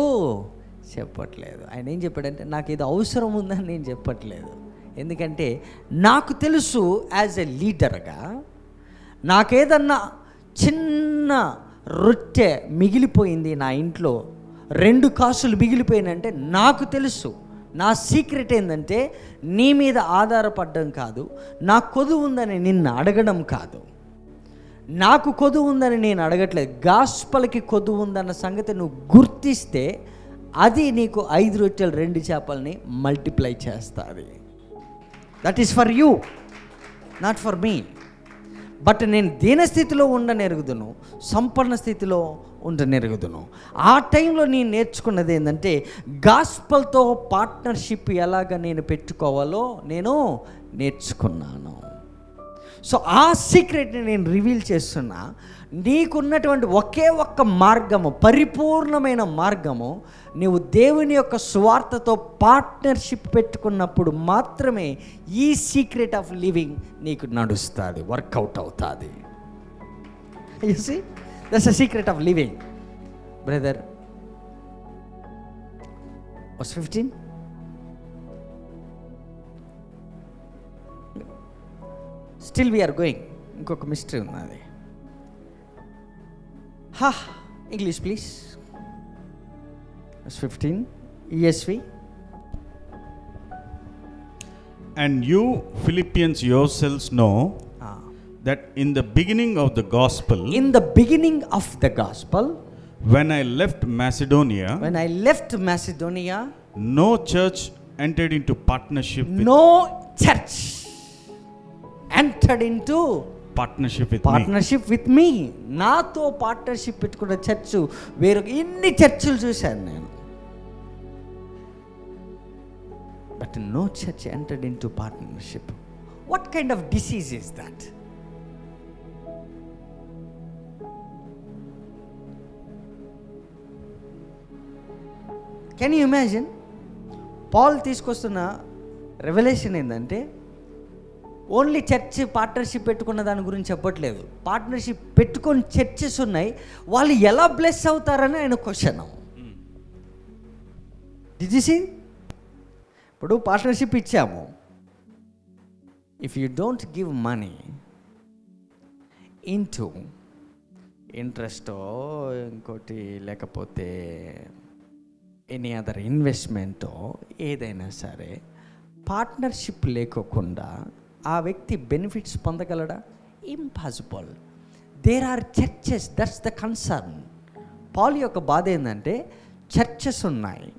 చెప్పట్లేదు. ఆయన ఏం చెప్పాడంటే, నాకు ఇది అవసరం ఉందని నేను చెప్పట్లేదు. ఎందుకంటే నాకు తెలుసు యాజ్ ఎ లీడర్గా నాకేదన్నా చిన్న రొట్టె మిగిలిపోయింది నా ఇంట్లో, 2 కాసులు మిగిలిపోయినంటే నాకు తెలుసు. నా సీక్రెట్ ఏంటంటే నీ మీద ఆధారపడడం కాదు, నా కొదువు ఉందని నిన్ను అడగడం కాదు. నాకు కొదువు ఉందని నేను అడగట్లేదు. గాస్పల్కి కొదువు ఉందన్న సంగతి నువ్వు గుర్తిస్తే అది నీకు 5 రొట్టెలు 2 చేపల్ని మల్టిప్లై చేస్తుంది. That is for you, not for me. But నేను దీనస్థితిలో ఉండనెరుగుదును, సంపన్న స్థితిలో ఉండనెరుగుదును. ఆ టైంలో నేను నేర్చుకున్నది ఏంటంటే గాస్పల్తో పార్ట్నర్షిప్ ఎలాగ నేను పెట్టుకోవాలో నేను నేర్చుకున్నాను. సో ఆ సీక్రెట్ని నేను రివీల్ చేస్తున్నా. నీకున్నటువంటి ఒకే ఒక్క మార్గము, పరిపూర్ణమైన మార్గము, నీవు దేవుని యొక్క స్వార్థతో పార్ట్నర్షిప్ పెట్టుకున్నప్పుడు మాత్రమే ఈ సీక్రెట్ ఆఫ్ లివింగ్ నీకు నడుస్తుంది, వర్కౌట్ అవుతుంది. You see, that's the secret of living. Brother, verse 15. Still we're going. ఇంకొక మిస్టరీ ఉన్నది. English please. verse 15 ESV. And you Philippians yourselves know that in the beginning of the gospel, when I left Macedonia, no church entered into partnership with me. నాతో partnership పెట్టుకున్న church వేరొక ఇన్ని చర్చిలు చూశాను నేను. But no church entered into partnership. What kind of disease is that? Can you imagine? Paul తీసుకొస్తున్న revolution ఏంటంటే only church partnership పెట్టుకున్న దాని గురించి చెప్పట్లేదు. పార్ట్నర్షిప్ పెట్టుకొని చర్చెస్ ఉన్నాయి, వాళ్ళు ఎలా బ్లెస్ అవుతారని ఆయన క్వశ్చన్. Did you see? ఇప్పుడు పార్ట్నర్షిప్ ఇచ్చాము. If you don't give money into ఇంట్రెస్టో ఇంకోటి లేకపోతే ఎనీ అదర్ ఇన్వెస్ట్మెంటో ఏదైనా సరే, పార్ట్నర్షిప్ లేకోకుండా ఆ వ్యక్తి బెనిఫిట్స్ పొందగలడా? Impossible. There are churches, that's the concern. Paul యొక్క బాధ ఏంటంటే చర్చెస్ ఉన్నాయి,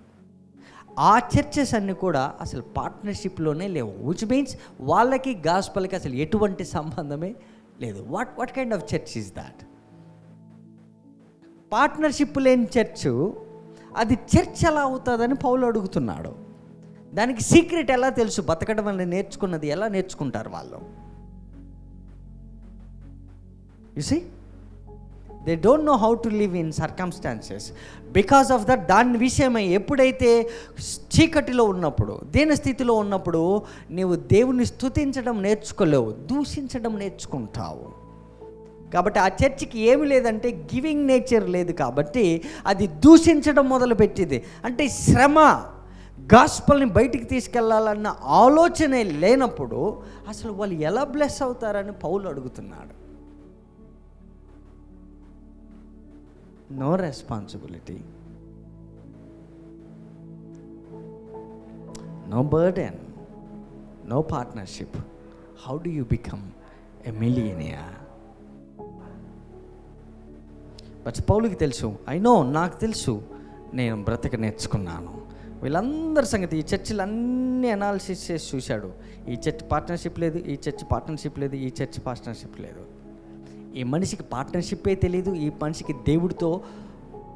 ఆ చర్చెస్ అన్నీ కూడా అసలు పార్ట్నర్షిప్లోనే లేవు. విచ్ మీన్స్ వాళ్ళకి గాస్పల్కి అసలు ఎటువంటి సంబంధమే లేదు. What kind of church is that? Partnership లేని చర్చు అది చర్చ్ ఎలా అవుతుందని పౌలు అడుగుతున్నాడు. దానికి సీక్రెట్ ఎలా తెలుసు? బతకడం వల్ల నేర్చుకున్నది ఎలా నేర్చుకుంటారు వాళ్ళు? You see, they don't know how to live in circumstances. Because of that, దాని విషయమై ఎప్పుడైతే చీకటిలో ఉన్నప్పుడు, దీన స్థితిలో ఉన్నప్పుడు నీవు దేవుని స్తుతించడం నేర్చుకోలేవు, దూషించడం నేర్చుకుంటావు. కాబట్టి ఆ చర్చికి ఏమి లేదంటే గివింగ్ నేచర్ లేదు, కాబట్టి అది దూషించడం మొదలుపెట్టింది. అంటే శ్రమ, గాస్పల్ని బయటికి తీసుకెళ్లాలన్న ఆలోచనే లేనప్పుడు అసలు వాళ్ళు ఎలా బ్లెస్ అవుతారని పౌలు అడుగుతున్నాడు. No responsibility, no burden, no partnership. How do you become a millionaire? But పౌలుకి తెలుసు, నాకు తెలుసు, నేను బ్రతక నేర్చుకున్నాను. వీళ్ళందరి సంగతి, ఈ చర్చిలు అన్నీ అనాలిసిస్ చేసి చూశాడు. ఈ చర్చ్ పార్ట్నర్షిప్ లేదు, ఈ చర్చ్ పార్ట్నర్షిప్ లేదు, ఈ చర్చ్ పార్ట్నర్షిప్ లేదు. ఈ మనిషికి పార్ట్నర్షిప్పే తెలియదు. ఈ మనిషికి దేవుడితో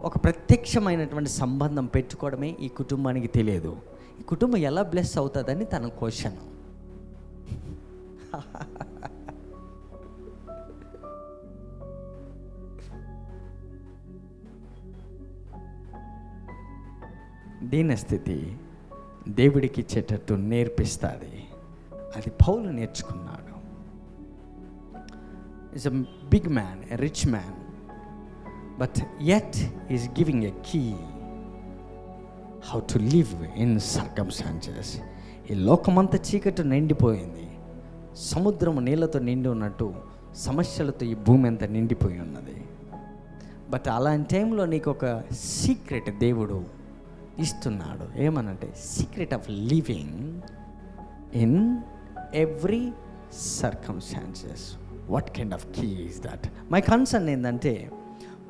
ఒక ప్రత్యక్షమైనటువంటి సంబంధం పెట్టుకోవడమే ఈ కుటుంబానికి తెలియదు. ఈ కుటుంబం ఎలా బ్లెస్ అవుతుందని తన క్వశ్చన్. దీనస్థితి దేవుడికి ఇచ్చేటట్టు నేర్పిస్తుంది. అది పౌలు నేర్చుకున్నాడు. Is a big man, a rich man, but yet is giving a key how to live in circumstances. ఈ లోకమంతా చీకటి నిండిపోయింది, సముద్రము నీళ్ళతో నిండి ఉన్నట్టు సమస్యలతో ఈ భూమి అంతా నిండిపోయి ఉన్నది. బట్ అలాంటి టైంలో నీకు ఒక సీక్రెట్ దేవుడు ఇస్తున్నాడు. ఏమనంటే secret of living in every circumstances. What kind of key is that? My concern ఏంటంటే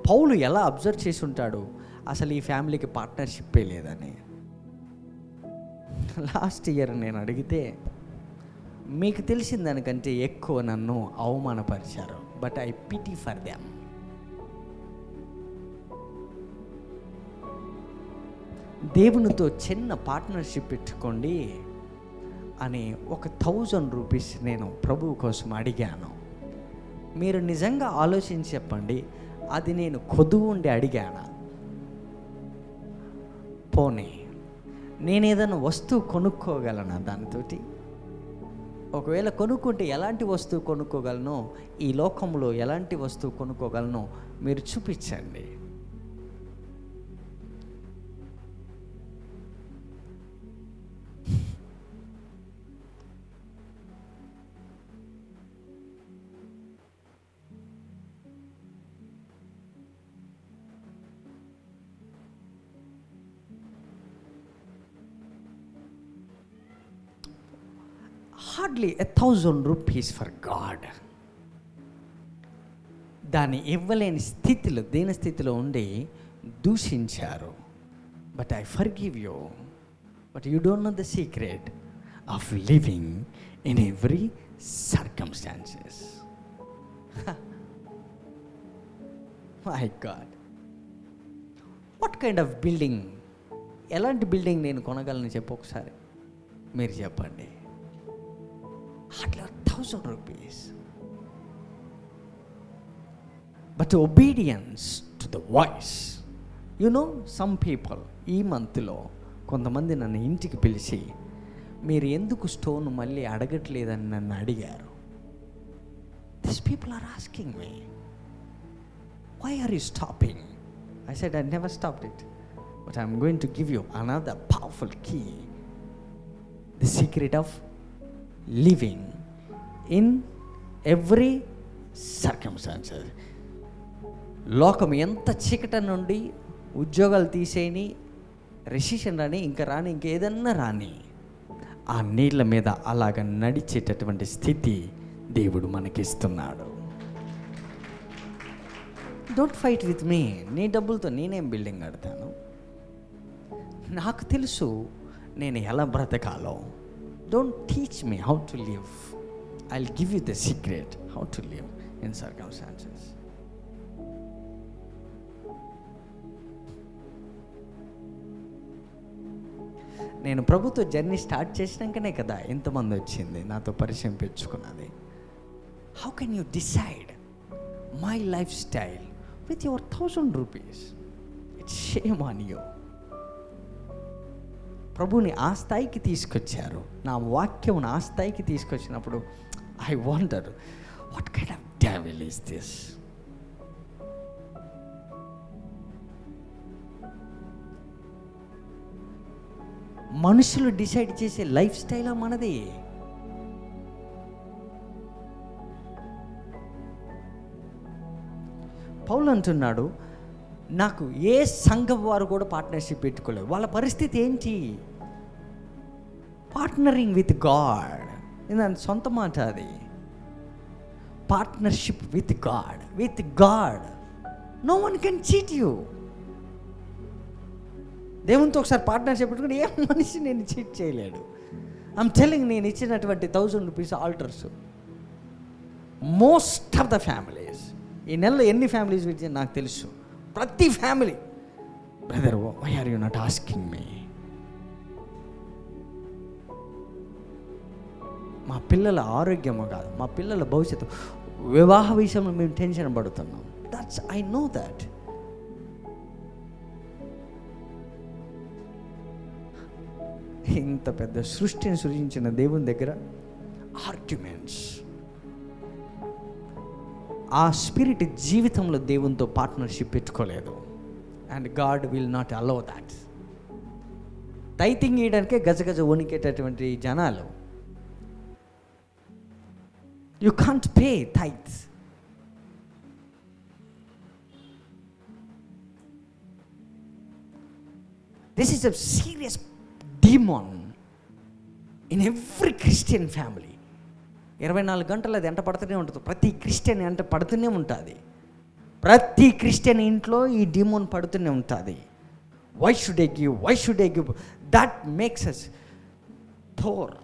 పౌలు ఎలా అబ్జర్వ్ చేసి ఉంటాడు, అసలు ఈ ఫ్యామిలీకి పార్ట్నర్షిప్పే లేదని. లాస్ట్ ఇయర్ నేను అడిగితే మీకు తెలిసిన దానికంటే ఎక్కువ నన్ను అవమానపరిచారు. But I pity for them. దేవునితో చిన్న పార్ట్నర్షిప్ పెట్టుకోండి అని ఒక 1000 రూపీస్ నేను ప్రభువు కోసం అడిగాను. మీరు నిజంగా ఆలోచించి చెప్పండి, అది నేను కొదువు ఉండి అడిగానా? పోనీ నేను ఏదైనా వస్తువు కొనుక్కోగలనా దానితోటి? ఒకవేళ కొనుక్కుంటే ఎలాంటి వస్తువు కొనుక్కోగలను, ఈ లోకంలో ఎలాంటి వస్తువు కొనుక్కోగలను మీరు చూపించండి. Hardly 1000 rupees for God. దాన్ని ఇవ్వలేని స్థితిలో, దీన స్థితిలో ఉండి దూషించారు. But I forgive you. But you don't know the secret of living in every circumstances. My God, what kind of building, ఎలాంటి బిల్డింగ్ నేను కొనగలను చెప్పు ఒకసారి, మీరు చెప్పండి. Hardly 1000 rupees. But obedience to the voice. You know, some people ఈ మంత్లో కొంతమంది నన్ను ఇంటికి పిలిచి మీరు ఎందుకు స్టోన్ మళ్ళీ అడగట్లేదని నన్ను అడిగారు. These people are asking me, why are you stopping? I said I never stopped it, but I'm going to give you another powerful key, the secret of living in every circumstances. లోకం ఎంత చీకట నుండి ఉద్యోగాలు తీసేయని, recession రాని, ఇంకా రాని, ఇంకేదన్నా రాని, ఆ నీళ్ళ మీద అలాగ నడిచేటటువంటి స్థితి దేవుడు మనకిస్తున్నాడు. Don't fight with me. నీ డబ్బులతో నేనేం బిల్డింగ్ కడతాను? నాకు తెలుసు నేను ఎలా బ్రతకాలో. Don't teach me how to live. I'll give you the secret how to live in circumstances. నేను ప్రభుత్వ జర్నీ స్టార్ట్ చేసినాకనే కదా ఎంతమంది వచ్చింది నాతో పరిచయం పెంచుకున్నది. How can you decide my lifestyle with your 1000 rupees? It's shame on you. ప్రభుని ఆ స్థాయికి తీసుకొచ్చారు. నా వాక్యమును ఆ స్థాయికి తీసుకొచ్చినప్పుడు I wonder what kind of devil is this. మనుషులు డిసైడ్ చేసే లైఫ్ స్టైలా మనది? పౌలు అంటున్నాడు, నాకు ఏ సంఘం వారు కూడా పార్ట్నర్షిప్ పెట్టుకోలేదు. వాళ్ళ పరిస్థితి ఏంటి? Partnering with God. దాని సొంత మాట అది. Partnership with God. With God no one can cheat you. దేవునితో ఒకసారి పార్ట్నర్షిప్ పెట్టుకుని ఏ మనిషి నేను చీట్ చేయలేడు. ఐమ్ టెల్లింగ్, నేను ఇచ్చినటువంటి 1000 rupees alters most of the families, ఈ నెలలో ఎన్ని ఫ్యామిలీస్ విడిచి నాకు తెలుసు, ప్రతి family, brother why are you not asking me? మా పిల్లల ఆరోగ్యము కాదు, మా పిల్లల భవిష్యత్తు, వివాహ విషయంలో మేము టెన్షన్ పడుతున్నాం. That's I know that. ఇంత పెద్ద సృష్టిని సృజించిన దేవుని దగ్గర ఆర్గ్యుమెంట్స్, ఆ స్పిరిట్ జీవితంలో దేవునితో పార్ట్నర్షిప్ పెట్టుకోలేదు. And God will not allow that. Tithing ఇయడానికే గజగజ వణికేటటువంటి జనాలు. You can't pay tithes this is a serious demon in every Christian family. 24 గంటలు అది ఎంట పడుతూనే ఉంటుంది. ప్రతి క్రిస్టియన్ ఎంట పడుతూనే ఉంటుంది. ప్రతి క్రిస్టియన్ ఇంట్లో ఈ డీమాన్ పడుతూనే ఉంటుంది. Why should I give that makes us thor.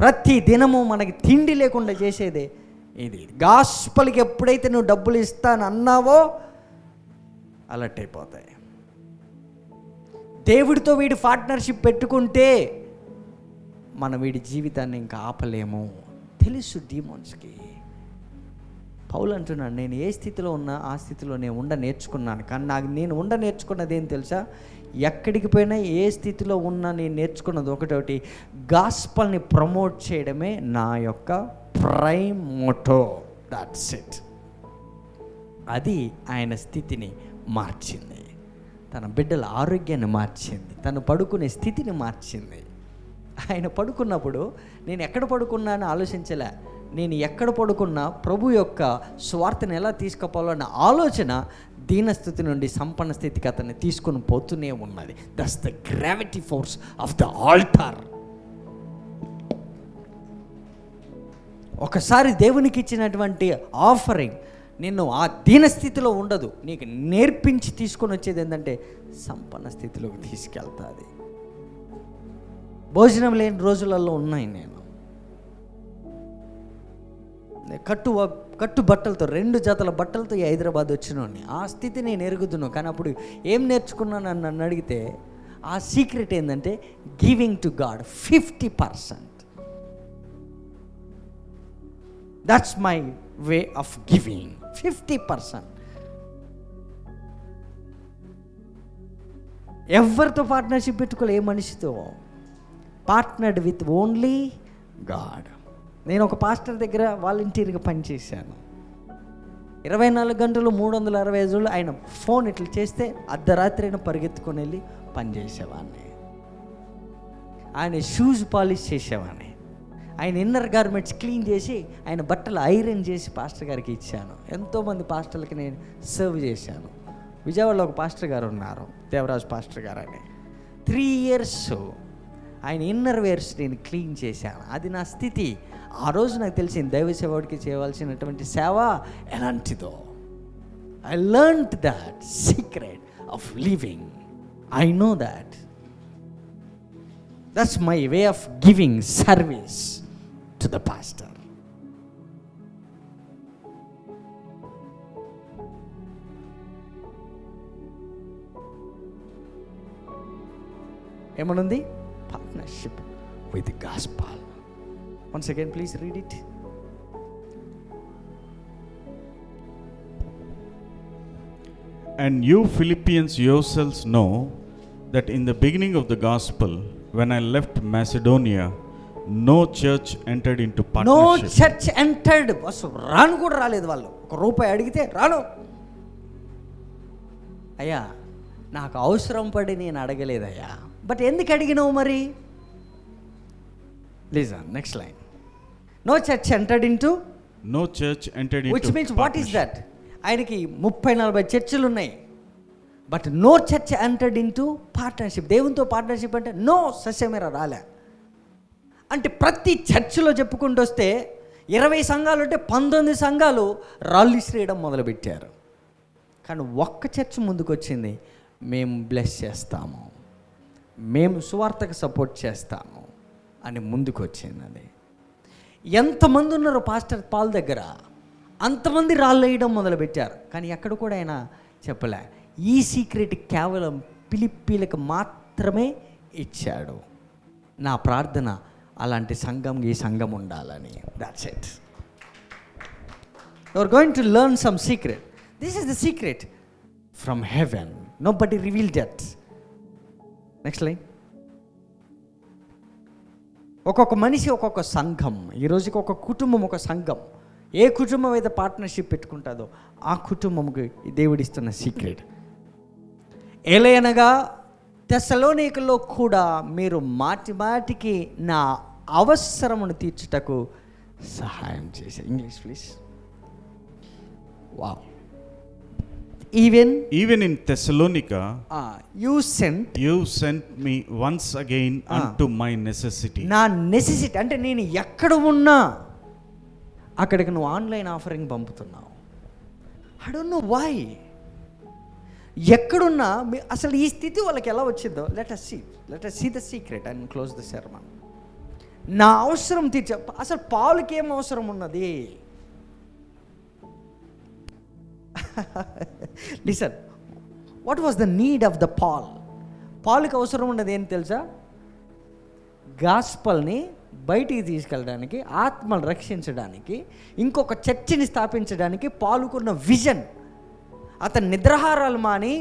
ప్రతి దినము మనకి తిండి లేకుండా చేసేదే ఇది. గాస్పల్కి ఎప్పుడైతే నువ్వు డబ్బులు ఇస్తాను అన్నావో అలర్ట్ అయిపోతాయి. దేవుడితో వీడి పార్ట్నర్షిప్ పెట్టుకుంటే మనం వీడి జీవితాన్ని ఇంకా ఆపలేము. తెలుసు డీమోన్స్కి. పౌలు అంటున్నాడు, నేను ఏ స్థితిలో ఉన్నా ఆ స్థితిలో నేను ఉండ నేర్చుకున్నాను. కానీ నేను ఉండ నేర్చుకున్నది ఏం తెలుసా? ఎక్కడికి పోయినా ఏ స్థితిలో ఉన్నా నేను నేర్చుకున్నది ఒకటోటి, గాస్పల్ని ప్రమోట్ చేయడమే నా యొక్క ప్రైమ్ మోటో. That's it. అది ఆయన స్థితిని మార్చింది. తన బిడ్డల ఆరోగ్యాన్ని మార్చింది. తను పడుకునే స్థితిని మార్చింది. ఆయన పడుకున్నప్పుడు నేను ఎక్కడ పడుకున్నానని ఆలోచించలే. నేను ఎక్కడ పడుకున్నా ప్రభు యొక్క స్వార్థను ఎలా తీసుకుపోవాలన్న ఆలోచన దీనస్థితి నుండి సంపన్న స్థితికి అతన్ని తీసుకుని పోతూనే ఉన్నది. That's the gravity force of the altar. ఒకసారి దేవునికి ఇచ్చినటువంటి ఆఫరింగ్ నిన్ను ఆ దీనస్థితిలో ఉండదు, నీకు నేర్పించి తీసుకొని వచ్చేది ఏంటంటే సంపన్న స్థితిలోకి తీసుకెళ్తుంది. భోజనం లేని రోజులలో ఉన్నాయి. నేను కట్టు బట్టలతో 2 జతల బట్టలతో హైదరాబాద్ వచ్చినోడిని. ఆ స్థితి నేను ఎరుగుతున్నాను. కానీ అప్పుడు ఏం నేర్చుకున్నాను అని నన్ను అడిగితే ఆ సీక్రెట్ ఏంటంటే giving to God 50%. That's my way of giving. 50%. ఎవరితో పార్ట్నర్షిప్ పెట్టుకోలే, ఏ మనిషితో. Partnered with only God. నేను ఒక పాస్టర్ దగ్గర వాలంటీర్గా పనిచేశాను. 24 గంటలు 365 రోజులు ఆయన ఫోన్ ఇట్లా చేస్తే అర్ధరాత్రి అయినా పరిగెత్తుకొని వెళ్ళి పనిచేసేవాడిని. ఆయన షూస్ పాలిష్ చేసేవాడిని. ఆయన ఇన్నర్ గార్మెంట్స్ క్లీన్ చేసి ఆయన బట్టలు ఐరన్ చేసి పాస్టర్ గారికి ఇచ్చాను. ఎంతోమంది పాస్టర్లకి నేను సర్వ్ చేశాను. విజయవాడలో ఒక పాస్టర్ గారు ఉన్నారు, దేవరాజు పాస్టర్ గారు అని. 3 years ఆయన ఇన్నర్ వేర్స్ నేను క్లీన్ చేశాను. అది నా స్థితి. ఆ రోజు నాకు తెలిసింది దైవ సేవకుడికి చేయవలసినటువంటి సేవ ఎలాంటిదో. I learned that secret of living. I know that. That's my way of giving service to the pastor. ఏమనుంది? Partnership with the gospel. Once again, please read it. And you Philippians yourselves know that in the beginning of the gospel, when I left Macedonia, no church entered into partnership. No church entered. రాను కూడా రాలేదు వాళ్ళు. ₹1 అడిగితే రాను. అయ్యా, నాకు అవసరం పడి నేను అడగలేదయ్యా. బట్ ఎందుకు అడిగినావు మరి? Listen, next line. No church entered into. No church entered into. Which means what is that? ఆయనకి 30-40 చర్చిలు ఉన్నాయి. But no church entered into partnership. దేవునితో పార్ట్నర్షిప్ అంటే నో సస్యమేర రాలే. అంటే ప్రతి చర్చిలో చెప్పుకుంటూ వస్తే 20 సంఘాలు ఉంటే 19 సంఘాలు రాళ్ళు ఇసిరేయడం మొదలుపెట్టారు. కానీ ఒక్క చర్చ్ ముందుకు వచ్చింది, మేము బ్లెస్ చేస్తాము, మేము సువార్తకు సపోర్ట్ చేస్తాము అని ముందుకు వచ్చింది. అది ఎంతమంది ఉన్నారో పాస్టర్ పాల్ దగ్గర అంతమంది రాళ్ళు వేయడం మొదలుపెట్టారు. కానీ ఎక్కడ కూడా ఆయన చెప్పలే. ఈ సీక్రెట్ కేవలం పిలిప్పీలకు మాత్రమే ఇచ్చాడు. నా ప్రార్థన అలాంటి సంఘం, ఈ సంఘం ఉండాలని. That's it. You are going to learn some secret. This is the secret from heaven. Nobody revealed that. Next line. ఒక్కొక్క మనిషి ఒక్కొక్క సంఘం. ఈ రోజుకి ఒక కుటుంబం ఒక సంఘం. ఏ కుటుంబం అయితే పార్ట్నర్షిప్ పెట్టుకుంటుందో ఆ కుటుంబంకి దేవుడిస్తున్న సీక్రెట్. ఏలయనగా తెస్సలోనికలో కూడా మీరు మాటి మాటికి నా అవసరమును తీర్చుటకు సహాయం చేశారు. English please. Wow. even in Thessalonica, you sent me once again unto my necessity. నా నెసెసిటీ అంటే నేను ఎక్కడ ఉన్నా అక్కడికి నువ్వు ఆన్లైన్ ఆఫరింగ్ పంపుతున్నావు. I don't know why. ఎక్కడున్నా అసలు ఈ స్థితి వాళ్ళకి ఎలా వచ్చిందో let us see the secret and close the sermon. నా అవసరం తీర్చ అసలు పాలుకి ఏం అవసరం ఉన్నది? Listen, what was the need of the పాల్కి అవసరం ఉన్నది ఏం తెలుసా? గాస్పల్ని బయటికి తీసుకెళ్ళడానికి, ఆత్మను రక్షించడానికి, ఇంకొక చర్చిని స్థాపించడానికి పాలుకున్న విజన్. అతను నిద్రాహారాలు మాని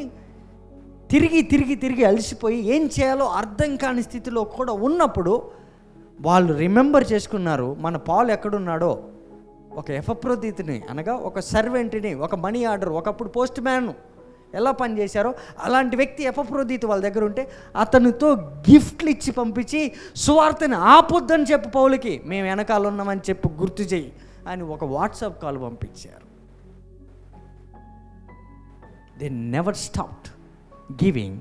తిరిగి అలసిపోయి ఏం చేయాలో అర్థం కాని స్థితిలో కూడా ఉన్నప్పుడు వాళ్ళు రిమెంబర్ చేసుకున్నారు, మన పాలు ఎక్కడున్నాడో. ఒక ఎఫప్రోదితుని అనగా ఒక సర్వెంట్ని, ఒక మనీ ఆర్డర్, ఒకప్పుడు పోస్ట్ మ్యాన్ ఎలా పనిచేశారో అలాంటి వ్యక్తి ఎఫప్రోదితు వాళ్ళ దగ్గర ఉంటే అతనితో గిఫ్ట్లు ఇచ్చి పంపించి సువార్తని ఆపొద్దని చెప్పు పౌలుకి, మేము వెనకాల ఉన్నామని చెప్పు, గుర్తు చేయి అని ఒక వాట్సాప్ కాల్ పంపించారు. They never stopped giving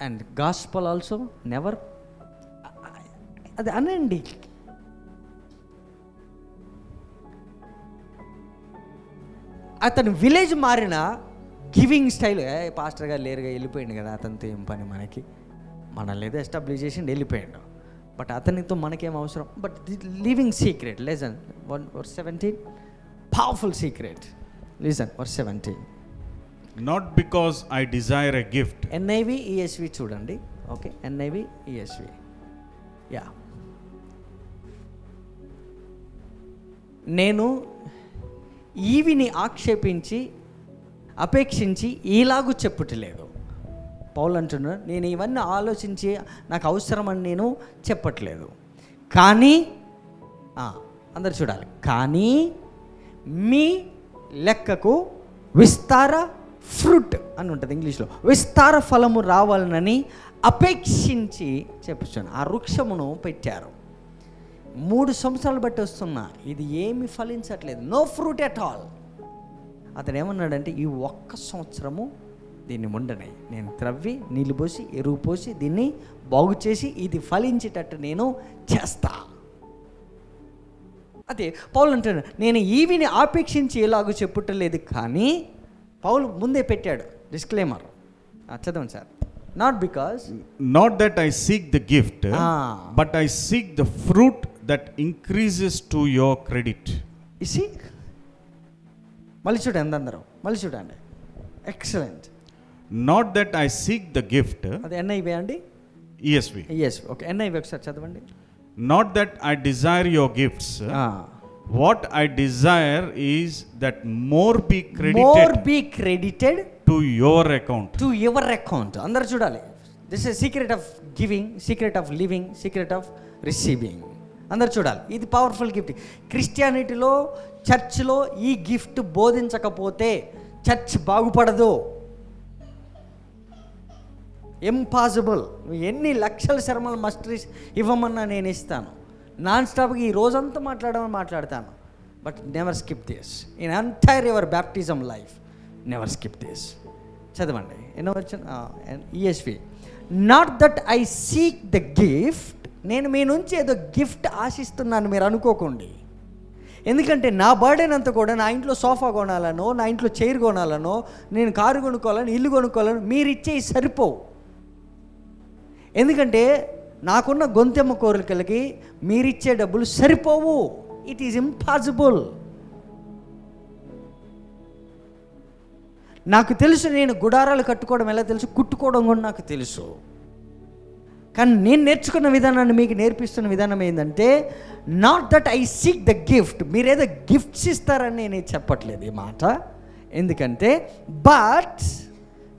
and gospel also never. అది అనండి. అతను విలేజ్ మారిన గివింగ్ స్టైల్, పాస్టర్ గారు లేరుగా వెళ్ళిపోయింది కదా, అతనితో ఏం పని మనకి, మనల్ని ఏదో ఎస్టాబ్లిష్ చేసి వెళ్ళిపోయాడు, బట్ అతనితో మనకేం అవసరం. But living secret, listen verse 17, powerful secret. Listen verse 17. Not because I desire a gift. NIV ESV చూడండి. Okay, NIV ESV. యా, నేను ఈవిని ఆక్షేపించి అపేక్షించి ఈలాగు చెప్పుటలేదు. పౌలు అంటున్నాడు, నేను ఇవన్నీ ఆలోచించి నాకు అవసరమని నేను చెప్పట్లేదు, కానీ అందరు చూడాలి, కానీ మీ లెక్కకు విస్తార ఫ్రూట్ అని ఉంటుంది ఇంగ్లీష్లో, విస్తార ఫలము రావాలనని అపేక్షించి చెప్పుచాను. ఆ వృక్షమును పెట్టారు. 3 సంవత్సరాలు బట్టి వస్తున్నా, ఇది ఏమి ఫలించట్లేదు, నో ఫ్రూట్ ఎట్ ఆల్. అతను ఏమన్నాడంటే, ఈ 1 సంవత్సరము దీన్ని ఉండని, నేను త్రవ్వి నీళ్ళు పోసి ఎరువు పోసి దీన్ని బాగు చేసి ఇది ఫలించేటట్టు నేను చేస్తా. అదే పౌలు అంటాడు, నేను ఈవిని ఆపేక్షించి ఎలాగో చెప్పుటలేదు, కానీ పౌలు ముందే పెట్టాడు డిస్క్లైమర్. చదవండి sir. Not that I seek the gift, but I seek the fruit that increases to your credit. You see? మళ్ళీ చూడండి అందరూ, మళ్ళీ చూడండి. Excellent. Not that I seek the gift. అది NIV అండి? ESV. ఓకే, NIV ఒకసారి చదవండి. Not that I desire your gifts. What I desire is that more be credited to your account. అందరూ చూడాలి. This is secret of giving, secret of living, secret of receiving. అందరూ చూడాలి. ఇది powerful gift. క్రిస్టియానిటీలో, చర్చ్లో ఈ gift బోధించకపోతే church బాగుపడదు. Impossible. ఎన్ని లక్షల శర్మల మస్టరీస్ ఇవ్వమన్నా నేను ఇస్తాను. నాన్ స్టాప్గా ఈ రోజంతా మాట్లాడతాను. But never skip this in entire your baptism life. Never skip this. చదవండి. ఎన్నో వచ్చిన ESV. Not that I seek the gift. నేను మీ నుంచి ఏదో గిఫ్ట్ ఆశిస్తున్నాను మీరు అనుకోకండి. ఎందుకంటే నా బర్డెన్ అంతా కూడా నా ఇంట్లో సోఫా కొనాలనో, నా ఇంట్లో చైర్ కొనాలనో, నేను కారు కొనుక్కోవాలని, ఇల్లు కొనుక్కోవాలని మీరు ఇచ్చేవి సరిపోవు. ఎందుకంటే నాకున్న గొంతెమ్మ కోరికలకి మీరిచ్చే డబ్బులు సరిపోవు. It is impossible. నాకు తెలుసు, నేను గుడారాలు కట్టుకోవడం ఎలా తెలుసు, కుట్టుకోవడం కూడా నాకు తెలుసు. కానీ నేను నేర్చుకున్న విధానాన్ని మీకు నేర్పిస్తున్న విధానం ఏంటంటే, not that I seek the gift. మీరేదో గిఫ్ట్స్ ఇస్తారని నేను చెప్పట్లేదు ఈ మాట. ఎందుకంటే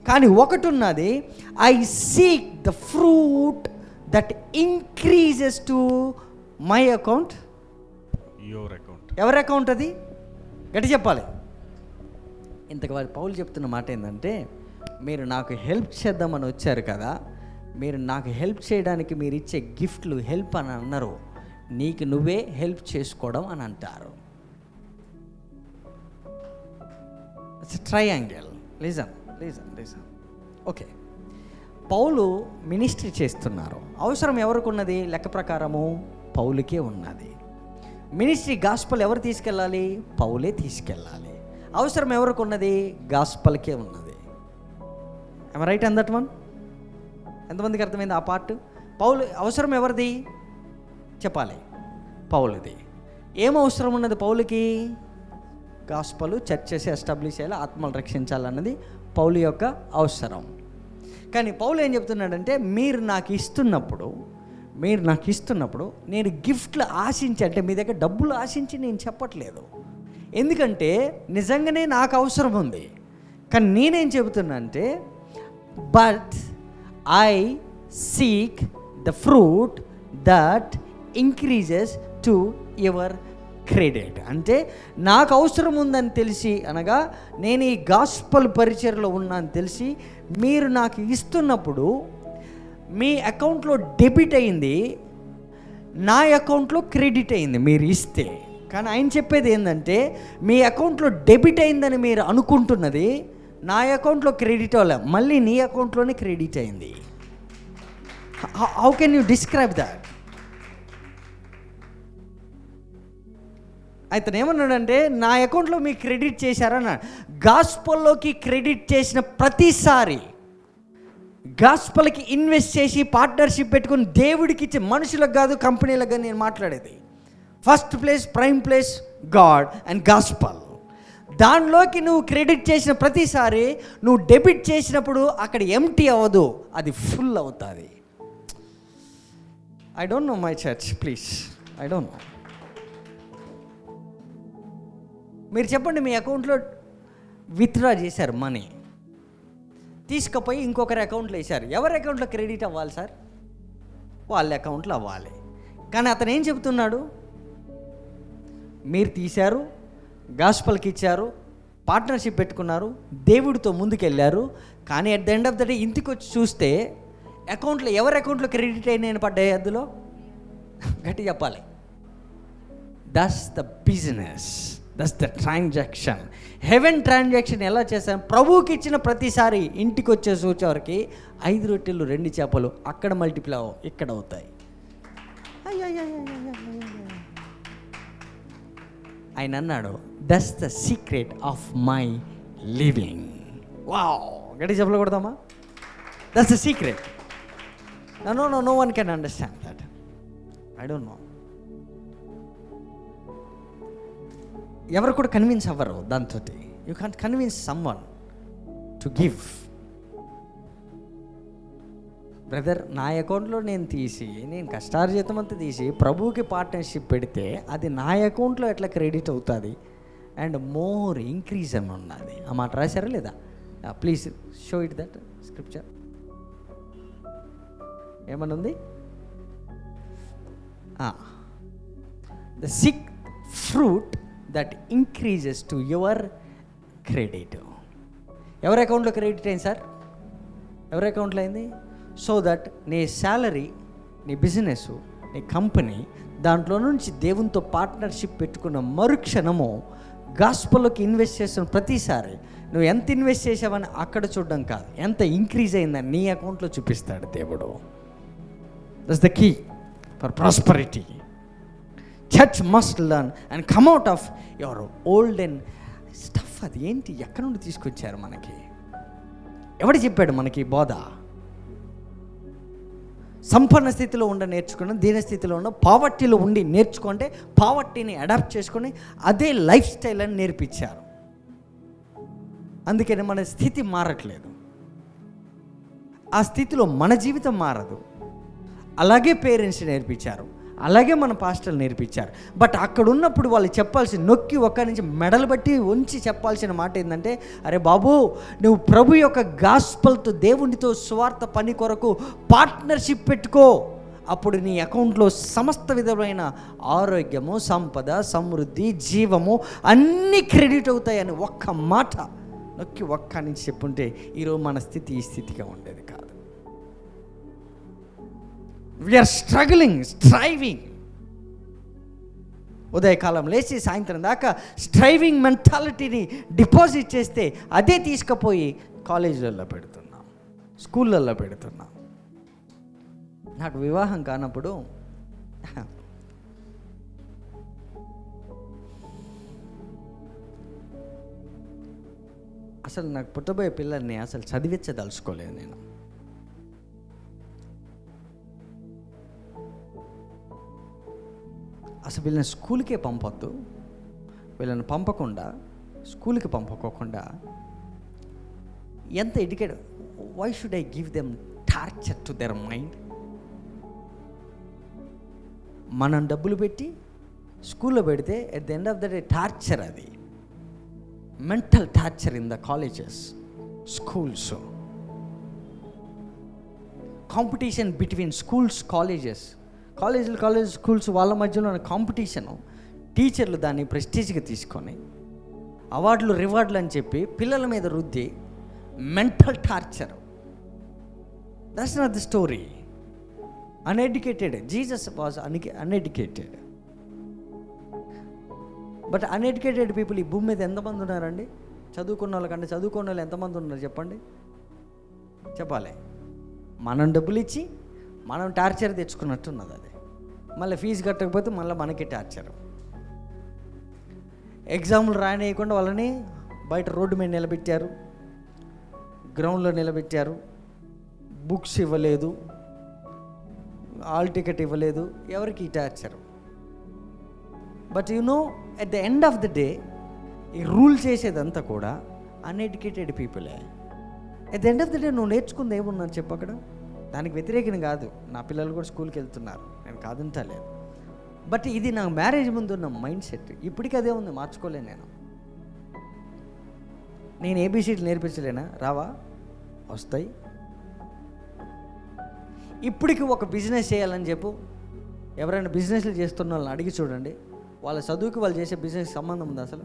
కానీ ఒకటి ఉన్నది, I seek the fruit that increases to my account. Your account. ఎవరి అకౌంట్ అది? గట్టి చెప్పాలి. ఇంతకు పౌలు చెప్తున్న మాట ఏంటంటే, మీరు నాకు హెల్ప్ చేద్దామని వచ్చారు కదా, మీరు నాకు హెల్ప్ చేయడానికి మీరు ఇచ్చే గిఫ్ట్లు హెల్ప్ అని అన్నారు, నీకు నువ్వే హెల్ప్ చేసుకోవడం అని అంటారు. It's triangle. Listen. Okay, Paul ministry చేస్తున్నారు. అవసరం ఎవరికి ఉన్నది? లెక్క ప్రకారము పౌలుకే ఉన్నది. మినిస్ట్రీ గాస్పల్ ఎవరు తీసుకెళ్ళాలి? పౌలే తీసుకెళ్ళాలి. అవసరం ఎవరికి ఉన్నది? గాస్పల్కే ఉన్నది. I right on that one? ఎంతమందికి అర్థమైంది ఆ పార్ట్? పౌలు అవసరం ఎవరిది చెప్పాలి? పౌలుది. ఏం అవసరం ఉన్నది పౌలుకి? గాస్పల్ చర్చెస్ ఎస్టాబ్లిష్ చేయాలి, ఆత్మలు రక్షించాలన్నది పౌలు యొక్క అవసరం. కానీ పౌలు ఏం చెప్తున్నాడంటే, మీరు నాకు ఇస్తున్నప్పుడు నేను గిఫ్ట్లు ఆశించి, అంటే మీ దగ్గర డబ్బులు ఆశించి నేను చెప్పట్లేదు. ఎందుకంటే నిజంగానే నాకు అవసరం ఉంది. కానీ నేనేం చెబుతున్నా అంటే, but I seek the fruit that increases to your credit. అంటే నాకు అవసరం ఉందని తెలిసి, అనగా నేను ఈ గాస్పల్ పరిచర్లో ఉన్నాను తెలిసి మీరు నాకు ఇస్తున్నప్పుడు మీ అకౌంట్లో డెబిట్ అయింది, నా అకౌంట్లో క్రెడిట్ అయింది మీరు ఇస్తే. కానీ ఆయన చెప్పేది ఏంటంటే, మీ అకౌంట్లో డెబిట్ అయిందని మీరు అనుకుంటున్నది నా అకౌంట్లో క్రెడిట్ అవ్వలే, మళ్ళీ నీ అకౌంట్లోనే క్రెడిట్ అయింది. How can you describe that? అతను ఏమన్నాడంటే, నా అకౌంట్లో మీకు క్రెడిట్ చేశారన్నాడు. గాస్పల్లోకి క్రెడిట్ చేసిన ప్రతిసారి, గాస్పల్కి ఇన్వెస్ట్ చేసి పార్ట్నర్షిప్ పెట్టుకుని దేవుడికి ఇచ్చే, మనుషులకు కాదు కంపెనీలకు కానీ నేను మాట్లాడేది. First place, prime place God and gospel. దానిలోకి నువ్వు క్రెడిట్ చేసిన ప్రతిసారి నువ్వు డెబిట్ చేసినప్పుడు అక్కడ ఎంటీ అవ్వదు, అది ఫుల్ అవుతుంది. I don't no my church, please, I don't no. మీరు చెప్పండి, మీ అకౌంట్లో విత్డ్రా చేశారు మనీ, తీసుకుపోయి ఇంకొకరి అకౌంట్లో వేశారు. ఎవరి అకౌంట్లో క్రెడిట్ అవ్వాలి సార్? వాళ్ళ అకౌంట్లో అవ్వాలి. కానీ అతను ఏం చెబుతున్నాడు? మీరు తీశారు, గాస్పల్కి ఇచ్చారు, పార్ట్నర్షిప్ పెట్టుకున్నారు, దేవుడితో ముందుకెళ్ళారు. కానీ at the end of the day ఇంటికి వచ్చి చూస్తే అకౌంట్లో ఎవరి అకౌంట్లో క్రెడిట్ అయినాయని పడ్డాయి అందులో? గట్టి చెప్పాలి. That's the business, that's the transaction. Heaven transaction ఎలా చేశాను? ప్రభువుకి ఇచ్చిన ప్రతిసారి ఇంటికి వచ్చే చూచేవారికి 5 రొట్టెలు 2 చేపలు అక్కడ మల్టిప్లై ఇక్కడ అవుతాయి. ఆయన అన్నాడు, that's the secret of my living. Wow, గట్టి చెప్పలు కొడదామా? That's the secret. No one can understand that. I don't know. ఎవరు కూడా కన్విన్స్ అవ్వరు దాంతో. You can't convince someone to give. Brother, నా అకౌంట్లో నేను కష్టార్జితం అంతా తీసి ప్రభువుకి పార్ట్నర్షిప్ పెడితే అది నా అకౌంట్లో ఎట్లా క్రెడిట్ అవుతుంది అండ్ మోర్ ఇంక్రీజ్ అని ఉన్నది. ఆ మాట రాశారా లేదా? Please show it that scripture. ఏమనుంది? The sick fruit that increases to your credit. ఎవరి అకౌంట్లో క్రెడిట్ అయింది సార్? ఎవరి అకౌంట్లో అయింది? సో దట్ నీ శాలరీ, నీ బిజినెస్, నీ కంపెనీ దాంట్లో నుంచి దేవునితో పార్ట్నర్షిప్ పెట్టుకున్న మరుక్షణము గాస్పల్లోకి ఇన్వెస్ట్ చేస్తున్న ప్రతిసారి నువ్వు ఎంత ఇన్వెస్ట్ చేసావని అక్కడ చూడడం కాదు, ఎంత ఇంక్రీజ్ అయిందని నీ అకౌంట్లో చూపిస్తాడు దేవుడు. That's the key for prosperity. Church must learn and come out of your olden stuff. అది ఏంటి? ఎక్కడి నుండి తీసుకొచ్చారు మనకి? ఎవడు చెప్పాడు మనకి బోధ? సంపన్న స్థితిలో నేర్చుకుని, దీన స్థితిలో పావర్టీలో ఉండి నేర్చుకుంటే పావర్టీని అడాప్ట్ చేసుకొని అదే లైఫ్ స్టైల్ అని నేర్పించారు. అందుకని మన స్థితి మారట్లేదు, ఆ స్థితిలో మన జీవితం మారదు. అలాగే పేరెంట్స్ నేర్పించారు, అలాగే మన పాస్టర్లు నేర్పించారు. బట్ అక్కడ ఉన్నప్పుడు వాళ్ళు చెప్పాల్సిన, నొక్కి ఒక్క నుంచి మెడలు బట్టి ఉంచి చెప్పాల్సిన మాట ఏంటంటే, అరే బాబు, నువ్వు ప్రభు యొక్క గాస్పల్తో, దేవునితో స్వార్థ పని కొరకు పార్ట్నర్షిప్ పెట్టుకో. అప్పుడు నీ అకౌంట్లో సమస్త విధమైన ఆరోగ్యము, సంపద, సమృద్ధి, జీవము అన్నీ క్రెడిట్ అవుతాయని ఒక్క మాట నొక్కి ఒక్క నుంచి చెప్పుంటే ఈరోజు మన స్థితి ఈ స్థితిగా ఉండేది కాదు. We are struggling, striving. ఉదయకాలం లేచి సాయంత్రం దాకా స్ట్రైవింగ్ మెంటాలిటీని డిపాజిట్ చేస్తే అదే తీసుకుపోయి కాలేజీలలో పెడుతున్నాం, స్కూళ్ళల్లో పెడుతున్నాం. నాకు వివాహం కానప్పుడు అసలు నాకు పుట్టబోయే పిల్లల్ని అసలు చదివించదలుచుకోలేదు నేను. అసలు వీళ్ళని స్కూల్కే పంపొద్దు, వీళ్ళని పంపకుండా స్కూల్కి పంపకోకుండా ఎంత educated, why should I give them torture to their mind? మనం డబ్బులు పెట్టి స్కూల్లో పెడితే at the end of the day torture, అది mental torture in the colleges, schools, competition between schools, colleges, college schools వాళ్ళ మధ్యలో ఉన్న కాంపిటీషను. టీచర్లు దాన్ని ప్రెస్టీజ్గా తీసుకొని అవార్డులు రివార్డులు అని చెప్పి పిల్లల మీద రుద్ది mental torture. That's not the story. Uneducated, Jesus was uneducated. But uneducated people ఈ భూమి మీద ఎంతమంది ఉన్నారండి? చదువుకున్న వాళ్ళకంటే చదువుకున్న వాళ్ళు ఎంతమంది ఉన్నారు చెప్పండి, చెప్పాలి. మనం డబ్బులు ఇచ్చి మనం టార్చర్ తెచ్చుకున్నట్టున్నది అది. మళ్ళీ ఫీజు కట్టకపోతే మళ్ళీ మనకి టార్చర్. ఎగ్జామ్లు రాయనీయకుండా వాళ్ళని బయట రోడ్డు మీద నిలబెట్టారు, గ్రౌండ్లో నిలబెట్టారు, బుక్స్ ఇవ్వలేదు, హాల్ టికెట్ ఇవ్వలేదు, ఎవరికి torture. But you know at the end of the day ఈ రూల్ చేసేదంతా కూడా అన్ఎడ్యుకేటెడ్ పీపులే. At the end of the day నువ్వు నేర్చుకుంది ఏమున్నాను చెప్పు అక్కడ. దానికి వ్యతిరేకం కాదు, నా పిల్లలు కూడా స్కూల్కి వెళ్తున్నారు, నేను కాదంటలేదు. బట్ ఇది నాకు మ్యారేజ్ ముందు ఉన్న మైండ్ సెట్, ఇప్పటికీ అదే ఉంది, మార్చుకోలేను నేను. నేను ఏబీసీలు నేర్పించలేనా? రావా? వస్తాయి. ఇప్పటికి ఒక బిజినెస్ చేయాలని చెప్పు, ఎవరైనా బిజినెస్లు చేస్తున్న వాళ్ళని అడిగి చూడండి, వాళ్ళ చదువుకి వాళ్ళు చేసే బిజినెస్ సంబంధం ఉందా? అసలు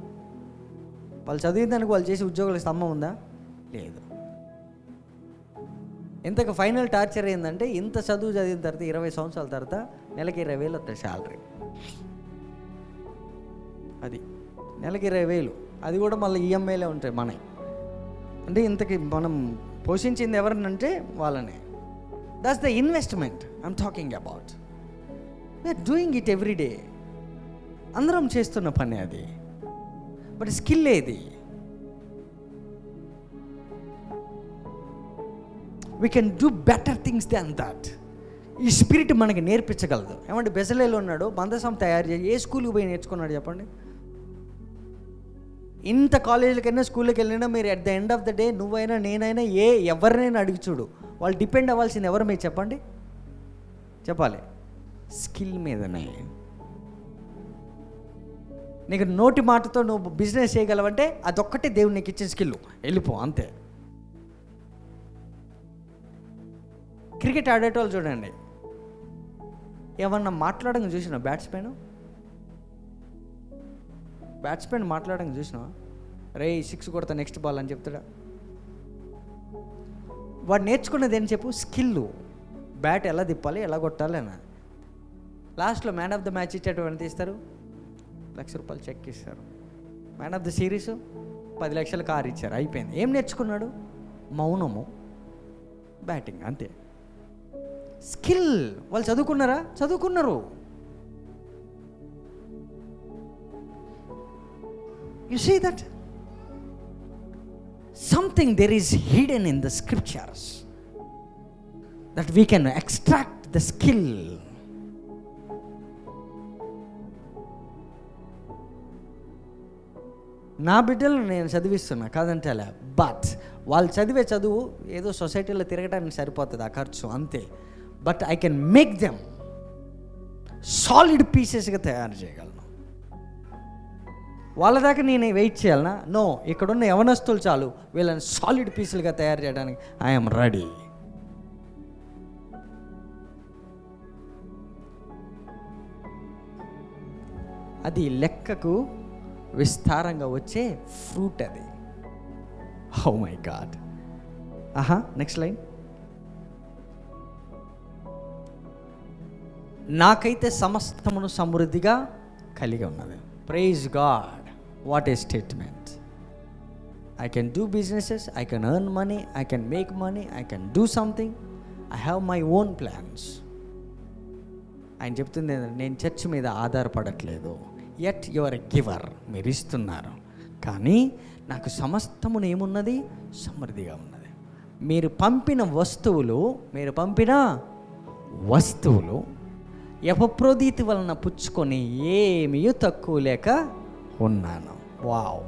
వాళ్ళు చదివిన దానికి వాళ్ళు చేసే ఉద్యోగాలకు సంబంధం ఉందా? లేదు. ఇంతకు ఫైనల్ టార్చర్ ఏంటంటే, ఇంత చదువు చదివిన తర్వాత 20 సంవత్సరాల తర్వాత నెలకి 20,000 వస్తుంది శాలరీ. అది నెలకి 20,000, అది కూడా మళ్ళీ ఈఎంఐలే ఉంటాయి మనకి. అంటే ఇంతకి మనం పోషించింది ఎవరినంటే వాళ్ళనే. That's the investment I'm talking about. We're doing it every day. అందరం చేస్తున్న పని అది. బట్ స్కిల్ ఏది? We can do better things than that. ఈ స్పిరిట్ మనకి నేర్పించగలదు. ఏమంటే బెసలేలో ఉన్నాడు, మందసం తయారు చేసి ఏ స్కూల్కి పోయి నేర్చుకున్నాడు చెప్పండి? ఇంత కాలేజీలకైనా స్కూల్కి వెళ్ళినా మీరు at the end of the day నువ్వైనా నేనైనా ఎవరినైనా అడిగి చూడు, వాళ్ళు డిపెండ్ అవ్వాల్సింది ఎవరి మీద చెప్పండి? చెప్పాలి, స్కిల్ మీదనే. నీకు నోటి మాటతో నువ్వు బిజినెస్ చేయగలవంటే అదొక్కటే దేవుడు నీకు ఇచ్చిన స్కిల్, వెళ్ళిపో అంతే. క్రికెట్ ఆడేటోళ్ళు చూడండి, ఏమన్నా మాట్లాడడం చూసినా బ్యాట్స్మెన్ మాట్లాడడం చూసినా, రే 6 కొడతా నెక్స్ట్ బాల్ అని చెప్తాడా? వాడు నేర్చుకున్నది ఏం చెప్పు? స్కిల్. బ్యాట్ ఎలా తిప్పాలి, ఎలా కొట్టాలి అని. లాస్ట్లో మ్యాన్ ఆఫ్ ద మ్యాచ్ ఇచ్చేటువంటి ఇస్తారు, ₹1,00,000 చెక్ ఇస్తారు. మ్యాన్ ఆఫ్ ద సిరీస్ 10 లక్షల కారు ఇచ్చారు, అయిపోయింది. ఏం నేర్చుకున్నాడు? మౌనము, బ్యాటింగ్, అంతే. స్కిల్. వాళ్ళు చదువుకున్నారా? చదువుకున్నారు. You see that? Something there is hidden in the scriptures that we can extract the skill. నా బిడ్డలు నేను చదివిస్తున్నా కాదంటే అలా, బట్ వాళ్ళు చదివే చదువు ఏదో సొసైటీలో తిరగడానికి సరిపోతుంది ఆ ఖర్చు, అంతే. But I can make them solid పీసెస్గా తయారు చేయగలను. వాళ్ళ దాకా నేను వెయిట్ చేయాలనా? నో. ఇక్కడున్న యవనస్తులు చాలు వీళ్ళని సాలిడ్ పీసులుగా తయారు చేయడానికి ఐఎమ్ రెడీ. అది లెక్కకు విస్తారంగా వచ్చే ఫ్రూట్ అది. Oh my God. Next line. నాకైతే సమస్తమును సమృద్ధిగా కలిగి ఉన్నది. Praise God, what a statement. I can do businesses, I can earn money, I can make money, I can do something, I have my own plans. ఆయన చెప్తుంది నేను church మీద ఆధారపడట్లేదు, yet you are a giver, మీరు ఇస్తున్నారు, కానీ నాకు సమస్తమును ఏమున్నది, సమృద్ధిగా ఉన్నది. మీరు పంపిన వస్తువులు ఎపఫ్రోదీతు వలన పుచ్చుకొని ఏమీ తక్కువ లేక ఉన్నాను. వావ్,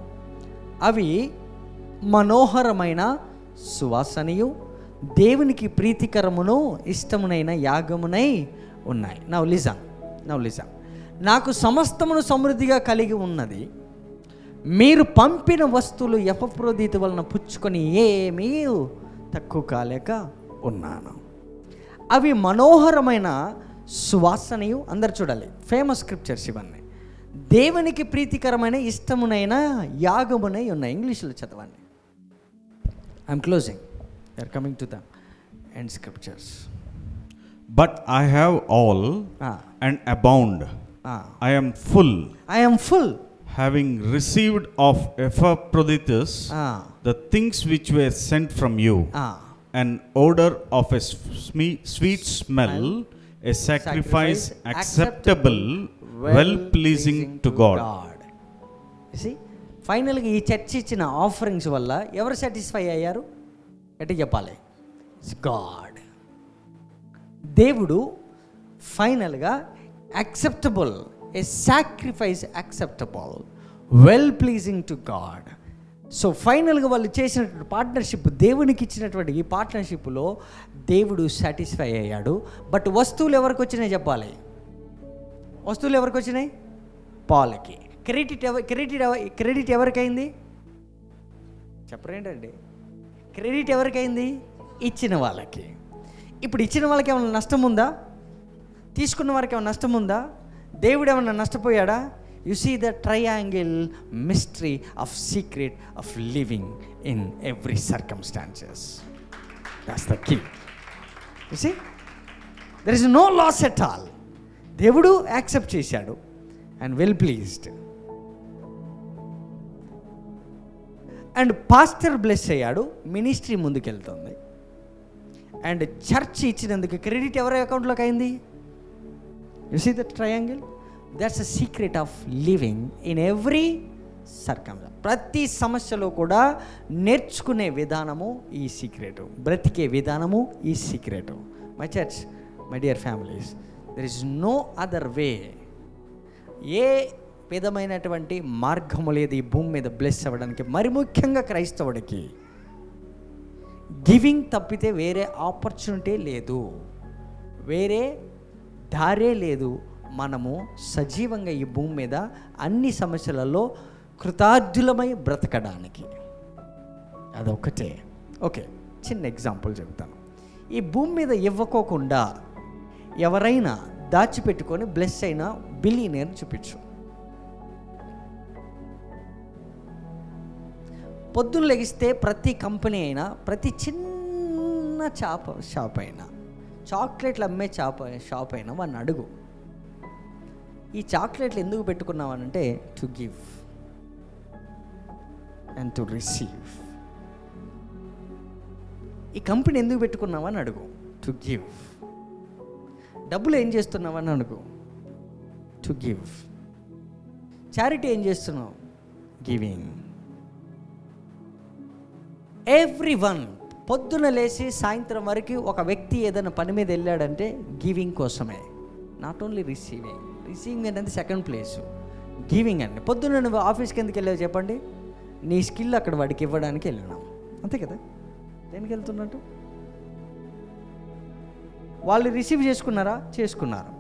అవి మనోహరమైన సువాసనయు దేవునికి ప్రీతికరమును ఇష్టమునైన యాగమునై ఉన్నాయి. నౌ లిజన్, నాకు సమస్తమును సమృద్ధిగా కలిగి ఉన్నది, మీరు పంపిన వస్తువులు ఎపఫ్రోదీతు వలన పుచ్చుకొని ఏమీ తక్కువ కాలేక ఉన్నాను. అవి మనోహరమైన సువాసనయు, అందరు చూడాలి, ఫేమస్ స్క్రిప్చర్స్ ఇవన్నీ, దేవునికి ప్రీతికరమైన ఇష్టమునైన యాగమునై ఉన్నాయి. ఇంగ్లీష్లో చదవండి. I'm closing, we're coming to the end scriptures. But I have all and abound. I am full, having received of Epaphroditus the things which were sent from you, an odor of a sweet smell, a sacrifice acceptable, well pleasing to God. You see, ఫైనల్గా ఈ church ఇచ్చిన offerings వల్ల ఎవరు satisfy అయ్యారు? ఎట్లా చెప్పాలి? It's God. దేవుడు ఫైనల్గా acceptable, A sacrifice acceptable, well pleasing to God. So ఫైనల్గా వాళ్ళు చేసినటువంటి పార్ట్నర్షిప్, దేవునికి ఇచ్చినటువంటి ఈ పార్ట్నర్షిప్లో దేవుడు సాటిస్ఫై అయ్యాడు. బట్ వస్తువులు ఎవరికి వచ్చినాయి చెప్పాలి? వస్తువులు ఎవరికి వచ్చినాయి? పాలకి. క్రెడిట్ ఎవరికైంది చెప్పరేంటండి? క్రెడిట్ ఎవరికైంది? ఇచ్చిన వాళ్ళకి. ఇప్పుడు ఇచ్చిన వాళ్ళకి ఏమైనా నష్టం ఉందా? తీసుకున్న వారికి ఏమైనా నష్టం ఉందా? దేవుడు ఏమైనా నష్టపోయాడా? You see the triangle mystery of secret of living in every circumstances. That's the key. You see, there is no loss at all. దేవుడు యాక్సెప్ట్ చేశాడు and well pleased. And pastor bless అయ్యాడు, మినిస్ట్రీ ముందుకెళ్తుంది. And church ఇచ్చినందుకు credit ఎవరి అకౌంట్లోకి అయింది? You see the triangle. That's a secret of living in every circumstance. ప్రతి సమస్యలో కూడా నేర్చుకునే విధానము ఈ సీక్రెటు, బ్రతికే విధానము ఈ secret. My church, my dear families, there is no other way. ఏ విధమైనటువంటి మార్గము లేదు ఈ భూమి మీద బ్లెస్ అవ్వడానికి. మరి ముఖ్యంగా క్రైస్తవుడికి గివింగ్ తప్పితే వేరే ఆపర్చునిటీ లేదు, వేరే దారే లేదు. మనము సజీవంగా ఈ భూమి మీద అన్ని సమస్యలలో కృతార్థులమై బ్రతకడానికి అదొక్కటే. ఓకే, చిన్న ఎగ్జాంపుల్ చెప్తాను. ఈ భూమి మీద ఇవ్వకోకుండా ఎవరైనా దాచిపెట్టుకొని బ్లెస్ అయిన బిలియనీర్ని చూపించు. పొద్దున్న లెగిస్తే ప్రతి కంపెనీ అయినా, ప్రతి చిన్న షాప్ అయినా, చాక్లెట్లు అమ్మే షాప్ అయినా వాడిని అడుగు, ఈ చాక్లెట్లు ఎందుకు పెట్టుకున్నావనంటే to give and to receive. ఈ కంపెనీ ఎందుకు పెట్టుకున్నావని అడుగు, టు గివ్. డబ్బులు ఏం చేస్తున్నావని అడుగు, టు గివ్. చారిటీ ఏం చేస్తున్నావు, గివింగ్. ఎవ్రీ వన్ పొద్దున లేచి సాయంత్రం వరకు ఒక వ్యక్తి ఏదైనా పని మీద వెళ్ళాడంటే గివింగ్ కోసమే. నాట్ ఓన్లీ రిసీవింగ్ అనేది సెకండ్ ప్లేసు, గివింగ్ అండి. పొద్దున్న నువ్వు ఆఫీస్కి ఎందుకు వెళ్ళావు చెప్పండి? నీ స్కిల్ అక్కడ వాడికి ఇవ్వడానికి వెళ్ళినాం, అంతే కదా. దేనికి వెళ్తున్నట్టు? వాళ్ళు రిసీవ్ చేసుకున్నారు,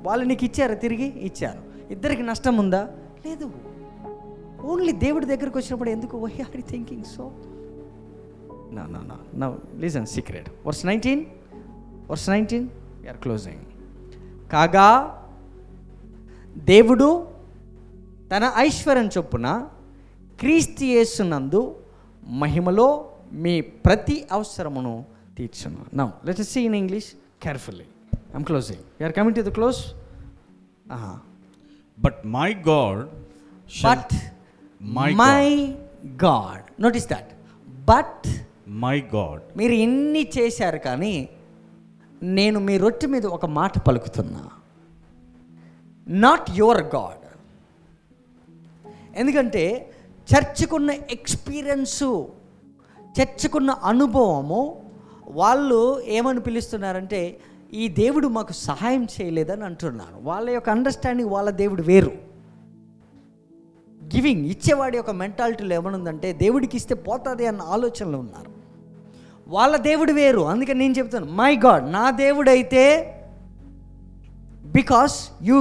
వాళ్ళు నీకు ఇచ్చారు, తిరిగి ఇచ్చారు. ఇద్దరికి నష్టం ఉందా? లేదు. ఓన్లీ దేవుడి దగ్గరికి వచ్చినప్పుడు ఎందుకు why are you thinking so? No. Listen, secret. Verse 19. We are closing. కాగా దేవుడు తన ఐశ్వర్యం చొప్పున క్రీస్తు యేసునందు మహిమలో మీ ప్రతి అవసరమును తీర్చును. Now, let us see in English carefully. I'm closing. We are coming to the close. But my God shall But my my God. Notice that. But my God. మీరు ఎన్ని చేశారు కానీ నేను మీ రొట్టె మీద ఒక మాట పలుకుతున్నా, నాట్ యువర్ గాడ్. ఎందుకంటే చర్చ్కున్న ఎక్స్పీరియన్సు, చర్చ్కున్న అనుభవము, వాళ్ళు ఏమని పిలుస్తున్నారంటే ఈ దేవుడు మాకు సహాయం చేయలేదని అంటున్నారు. వాళ్ళ యొక్క అండర్స్టాండింగ్, వాళ్ళ దేవుడు వేరు. గివింగ్, ఇచ్చేవాడి యొక్క మెంటాలిటీలో ఏమనుందంటే దేవుడికి ఇస్తే పోతుంది అన్న ఆలోచనలో ఉన్నారు. వాళ్ళ దేవుడు వేరు. అందుకని నేను చెప్తాను, మై గాడ్, నా దేవుడైతే because you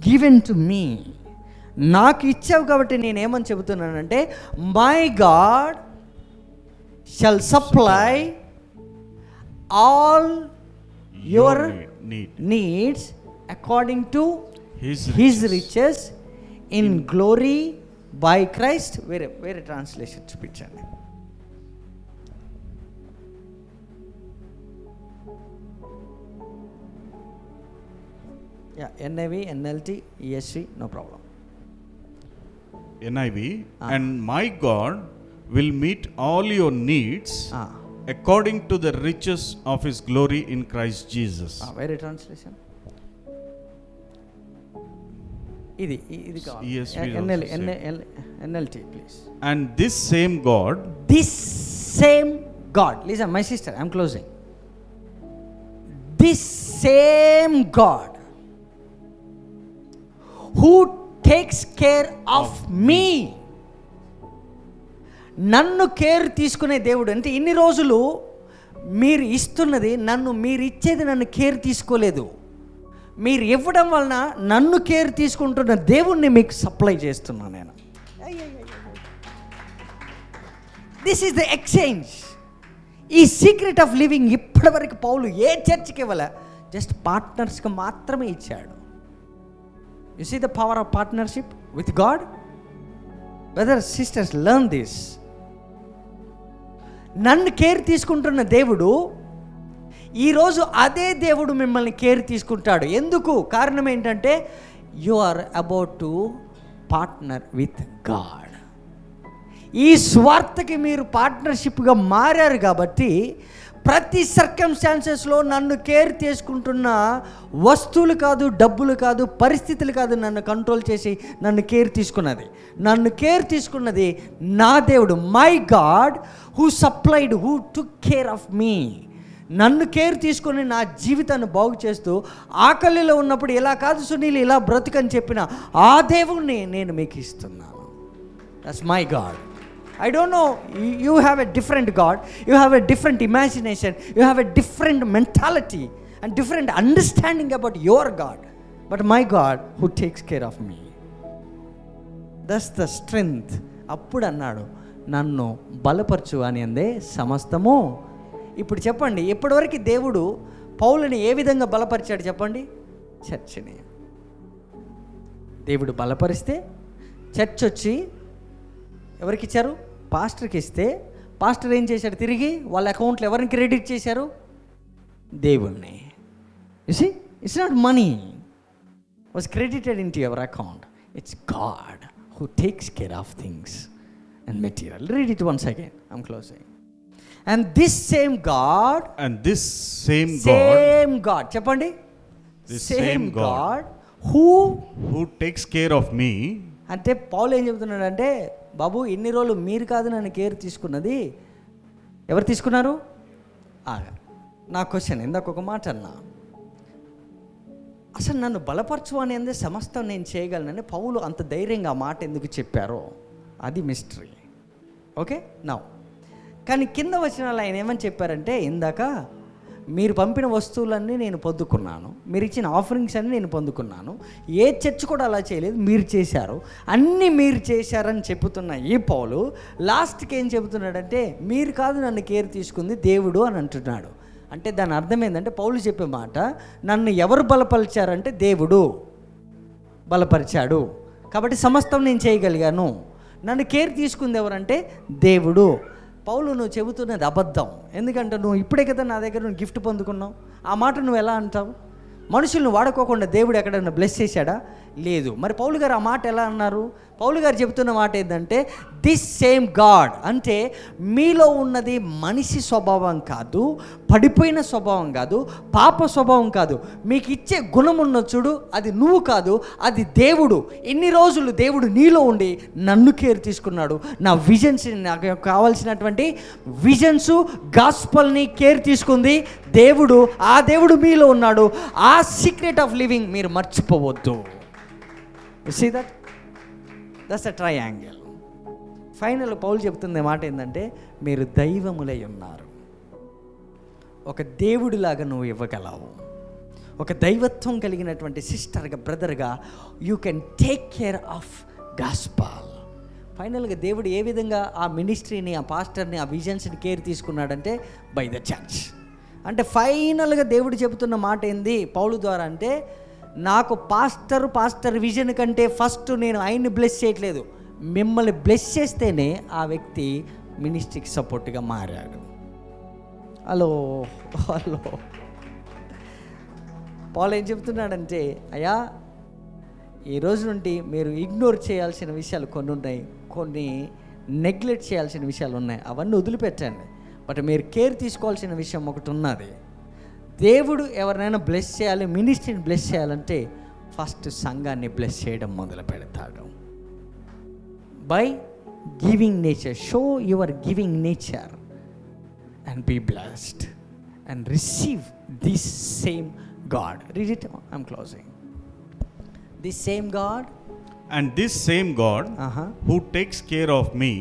given to me, నాకు ఇచ్చావు కాబట్టి నేనేమని చెబుతున్నానంటే my God shall supply all your needs according to his riches in glory by Christ. వేరే ట్రాన్స్లేషన్ చూపించండి. NIV, NLT, ESV, no problem. NIV, and my God will meet all your needs according to the riches of his glory in Christ Jesus. Very translation. ఇది కావాలి. ESV, NLT please. And this same God, listen my sister, I'm closing. This same God who takes care of me, నన్ను care తీసుకునే దేవుడు. అంటే ఇన్ని రోజులు మీరు ఇస్తున్నది నన్ను, మీరు ఇచ్చేది నన్ను కేర్ తీసుకోలేదు. మీరు ఇవ్వడం వలన నన్ను కేర్ తీసుకుంటున్న దేవుణ్ణి మీకు సప్లై చేస్తున్నాను నేను. This is the exchange. ఈ సీక్రెట్ ఆఫ్ లివింగ్ ఇప్పటివరకు పౌలు ఏ చర్చ్కి ఇవ్వలే, జస్ట్ పార్ట్నర్స్కి మాత్రమే ఇచ్చాడు. You see the power of partnership with God? Brothers, sisters, learn this. నన్ను కేర్ తీసుకుంటున్న దేవుడు ఈరోజు అదే దేవుడు మిమ్మల్ని కేర్ తీసుకుంటాడు. ఎందుకు? కారణం ఏంటంటే you are about to partner with God. ఈ స్వార్థకి మీరు పార్ట్నర్షిప్గా మారారు కాబట్టి ప్రతి సర్కమ్స్టాన్సెస్లో నన్ను కేర్ తీసుకుంటున్న వస్తువులు కాదు, డబ్బులు కాదు, పరిస్థితులు కాదు నన్ను కంట్రోల్ చేసి నన్ను కేర్ తీసుకున్నది. నన్ను కేర్ తీసుకున్నది నా దేవుడు, my God who supplied, who took care of me. నన్ను కేర్ తీసుకొని నా జీవితాన్ని బాగు చేస్తూ ఆకలిలో ఉన్నప్పుడు ఇలా కాదు సునీల్ ఇలా బ్రతుకని చెప్పిన ఆ దేవుణ్ణి నేను మీకు ఇస్తున్నాను. That's my God. I don't know, you have a different God, you have a different imagination, you have a different mentality and different understanding about your God, but my God who takes care of me. That's the strength. అప్పుడు అన్నాడు నన్ను బలపరచు అని అందే సమస్తము. ఇప్పుడు చెప్పండి, ఇప్పటివరకు దేవుడు పౌలుని ఏ విధంగా బలపరిచాడు చెప్పండి? చర్చిని దేవుడు బలపరిస్తే చర్చ్ వచ్చి ఎవరికి ఇచ్చారు? పాస్టర్కి ఇస్తే పాస్టర్ ఏం చేశాడు? తిరిగి వాళ్ళ అకౌంట్లో ఎవరిని క్రెడిట్ చేశారు? దేవుణ్ణి. You see, it's not money was credited in to your account, it's God who takes care of things and material. Read it once again, I'm closing. And this same God, same God చెప్పండి, same God who takes care of me. అంటే Paul ఏం చెబుతున్నాడంటే, బాబు ఇన్ని రోజులు మీరు కాదు నన్ను care తీసుకున్నది, ఎవరు తీసుకున్నారు? నా క్వశ్చన్, ఇందాక ఒక మాట అన్నా, అసలు నన్ను బలపరచు అని అందే సమస్తం నేను చేయగలనని పౌలు అంత ధైర్యంగా ఆ మాట ఎందుకు చెప్పారో అది మిస్టరీ. ఓకే నౌ, కానీ కింద వచనాలు ఆయన ఏమని చెప్పారంటే, ఇందాక మీరు పంపిన వస్తువులన్నీ నేను పొందుకున్నాను, మీరు ఇచ్చిన ఆఫరింగ్స్ అన్నీ నేను పొందుకున్నాను, ఏ చర్చ్ కూడా అలా చేయలేదు, మీరు చేశారు, అన్నీ మీరు చేశారని చెబుతున్న ఈ పౌలు లాస్ట్కి ఏం చెబుతున్నాడంటే, మీరు కాదు నన్ను కేర్ తీసుకుంది దేవుడు అని అంటున్నాడు. అంటే దాని అర్థం ఏంటంటే, పౌలు చెప్పే మాట, నన్ను ఎవరు బలపరిచారంటే దేవుడు బలపరిచాడు, కాబట్టి సమస్తం నేను చేయగలిగాను. నన్ను కేర్ తీసుకుంది ఎవరంటే దేవుడు. పౌలు నువ్వు చెబుతున్నది అబద్ధం. ఎందుకంటే నువ్వు ఇప్పుడే కదా నా దగ్గర నువ్వు గిఫ్ట్ పొందుకున్నావు. ఆ మాట నువ్వు ఎలా అంటావు? మనుషులను వాడుకోకుండా దేవుడు ఎక్కడైనా బ్లెస్ చేశాడా? లేదు. మరి పౌలు గారు ఆ మాట ఎలా అన్నారు? పౌలు గారు చెబుతున్న మాట ఏంటంటే దిస్ సేమ్ గాడ్, అంటే మీలో ఉన్నది మనిషి స్వభావం కాదు, పడిపోయిన స్వభావం కాదు, పాప స్వభావం కాదు. మీకు ఇచ్చే గుణం ఉన్న చూడు, అది నువ్వు కాదు, అది దేవుడు. ఇన్ని రోజులు దేవుడు నీలో ఉండి నన్ను కేర్ తీసుకున్నాడు. నా విజన్స్, నాకు కావాల్సినటువంటి విజన్స్, గాస్పల్ని కేర్ తీసుకుంది దేవుడు. ఆ దేవుడు మీలో ఉన్నాడు. ఆ సీక్రెట్ ఆఫ్ లివింగ్ మీరు మర్చిపోవద్దు. See that, that's a triangle. Final Paul చెప్తున్న మాట ఏంటంటే మీరు దైవములై ఉన్నారు. ఒక దేవుడిలాగా నువ్వు ఇవ్వగలవు. ఒక దైవత్వం కలిగినటువంటి సిస్టర్గా, బ్రదర్గా you can take care of gospel. ఫైనల్గా దేవుడు ఏ విధంగా ఆ మినిస్ట్రీని, ఆ పాస్టర్ని, ఆ విజన్స్ని కేర్ తీసుకున్నాడంటే బై ద చర్చ్. అంటే ఫైనల్గా దేవుడు చెబుతున్న మాట ఏంది పౌలు ద్వారా అంటే, నాకు పాస్టర్ విజన్ కంటే ఫస్ట్ నేను ఆయన్ని బ్లెస్ చేయట్లేదు, మిమ్మల్ని బ్లెస్ చేస్తేనే ఆ వ్యక్తి మినిస్ట్రీకి సపోర్ట్గా మారాడు. హలో పౌలు ఏం చెప్తున్నాడంటే, అయ్యా ఈ రోజు నుండి మీరు ఇగ్నోర్ చేయాల్సిన విషయాలు కొన్ని ఉన్నాయి, కొన్ని నెగ్లెక్ట్ చేయాల్సిన విషయాలు ఉన్నాయి, అవన్నీ వదిలిపెట్టండి. బట్ మీరు కేర్ తీసుకోవాల్సిన విషయం ఒకటి ఉన్నది. దేవుడు ఎవరినైనా బ్లెస్ చేయాలి, మినిస్ట్రీని బ్లెస్ చేయాలంటే ఫస్ట్ సంఘాన్ని బ్లెస్ చేయడం మొదలు పెడతాడు. By giving nature, show your giving nature and be blessed and receive this same God. Read it, I'm closing. This same God, and this same God who takes care of me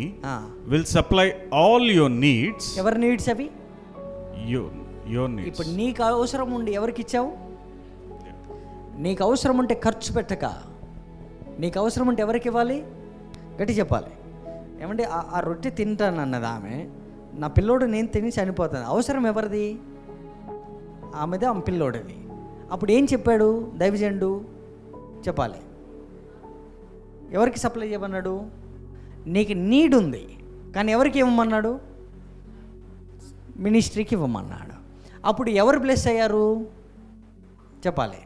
will supply all your needs. ఎవరి needs అవి? your needs. ఇప్పుడు నీకు అవసరం ఉండి ఎవరికి ఇచ్చావు? నీకు అవసరం ఉంటే ఖర్చు పెట్టక, నీకు అవసరం ఉంటే ఎవరికి ఇవ్వాలి? గట్టి చెప్పాలి. ఏమంటే ఆ రొట్టె తింటాను అన్నది ఆమె, నా పిల్లోడు నేను తిని చనిపోతాను. అవసరం ఎవరిది? ఆమెదే, ఆమె పిల్లోడిది. అప్పుడు ఏం చెప్పాడు దైవజనుడు? చెప్పాలి, ఎవరికి సప్లై చేయమన్నాడు? నీకు నీడ్ ఉంది కానీ ఎవరికి ఇవ్వమన్నాడు? మినిస్ట్రీకి ఇవ్వమన్నాడు. అప్పుడు ఎవరు బ్లెస్ అయ్యారు? చెప్పాలి.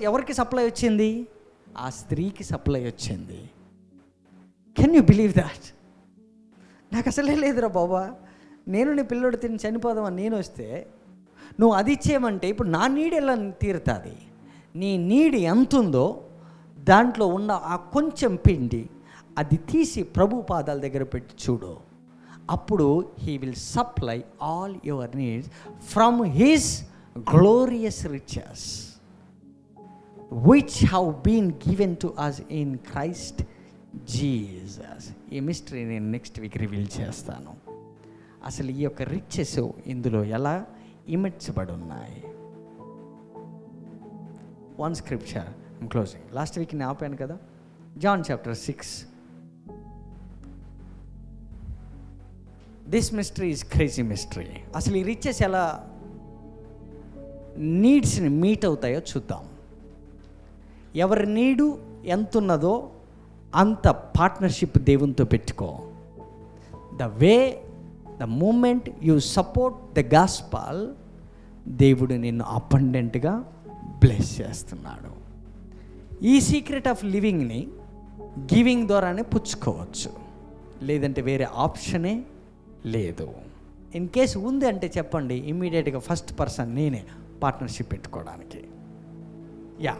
ఎవరికి సప్లై వచ్చింది? ఆ స్త్రీకి సప్లై వచ్చింది. Can you believe that? నాకు అసలే లేదురా బాబా, నేను నీ పిల్లోడు తిని చనిపోదామని నేను వస్తే నువ్వు అది ఇచ్చేయమంటే ఇప్పుడు నా నీడ్ ఎలా తీరుతుంది? నీ నీడ్ ఎంత ఉందో దాంట్లో ఉన్న ఆ కొంచెం పిండి అది తీసి ప్రభు పాదాల దగ్గర పెట్టి చూడు. అప్పుడు he will supply all your needs from his glorious riches which have been given to us in Christ Jesus. ఈ మిస్టరీ నేను నెక్స్ట్ వీక్ రివీల్ చేస్తాను. అసలు ఈ యొక్క రిచెస్ ఇందులో ఎలా ఇమిడ్చబడి ఉన్నాయి. One scripture, I'm closing. Last week నేను ఆపాను కదా, John chapter 6. This mystery is crazy mystery. అసలు ఈ రిచెస్ ఎలా నీడ్స్ని మీట్ అవుతాయో చూద్దాం. ఎవరి నీడు ఎంత ఉన్నదో అంత పార్ట్నర్షిప్ దేవునితో పెట్టుకో. The moment you support the gospel, దేవుడు నిన్ను అబండెంట్గా బ్లెస్ చేస్తున్నాడు. ఈ సీక్రెట్ ఆఫ్ లివింగ్ని గివింగ్ ద్వారానే పుచ్చుకోవచ్చు, లేదంటే వేరే ఆప్షనే లేదు. ఇన్ కేసు ఉంది అంటే చెప్పండి, ఇమ్మీడియట్గా ఫస్ట్ పర్సన్ నేనే పార్ట్నర్షిప్ పెట్టుకోవడానికి. యా,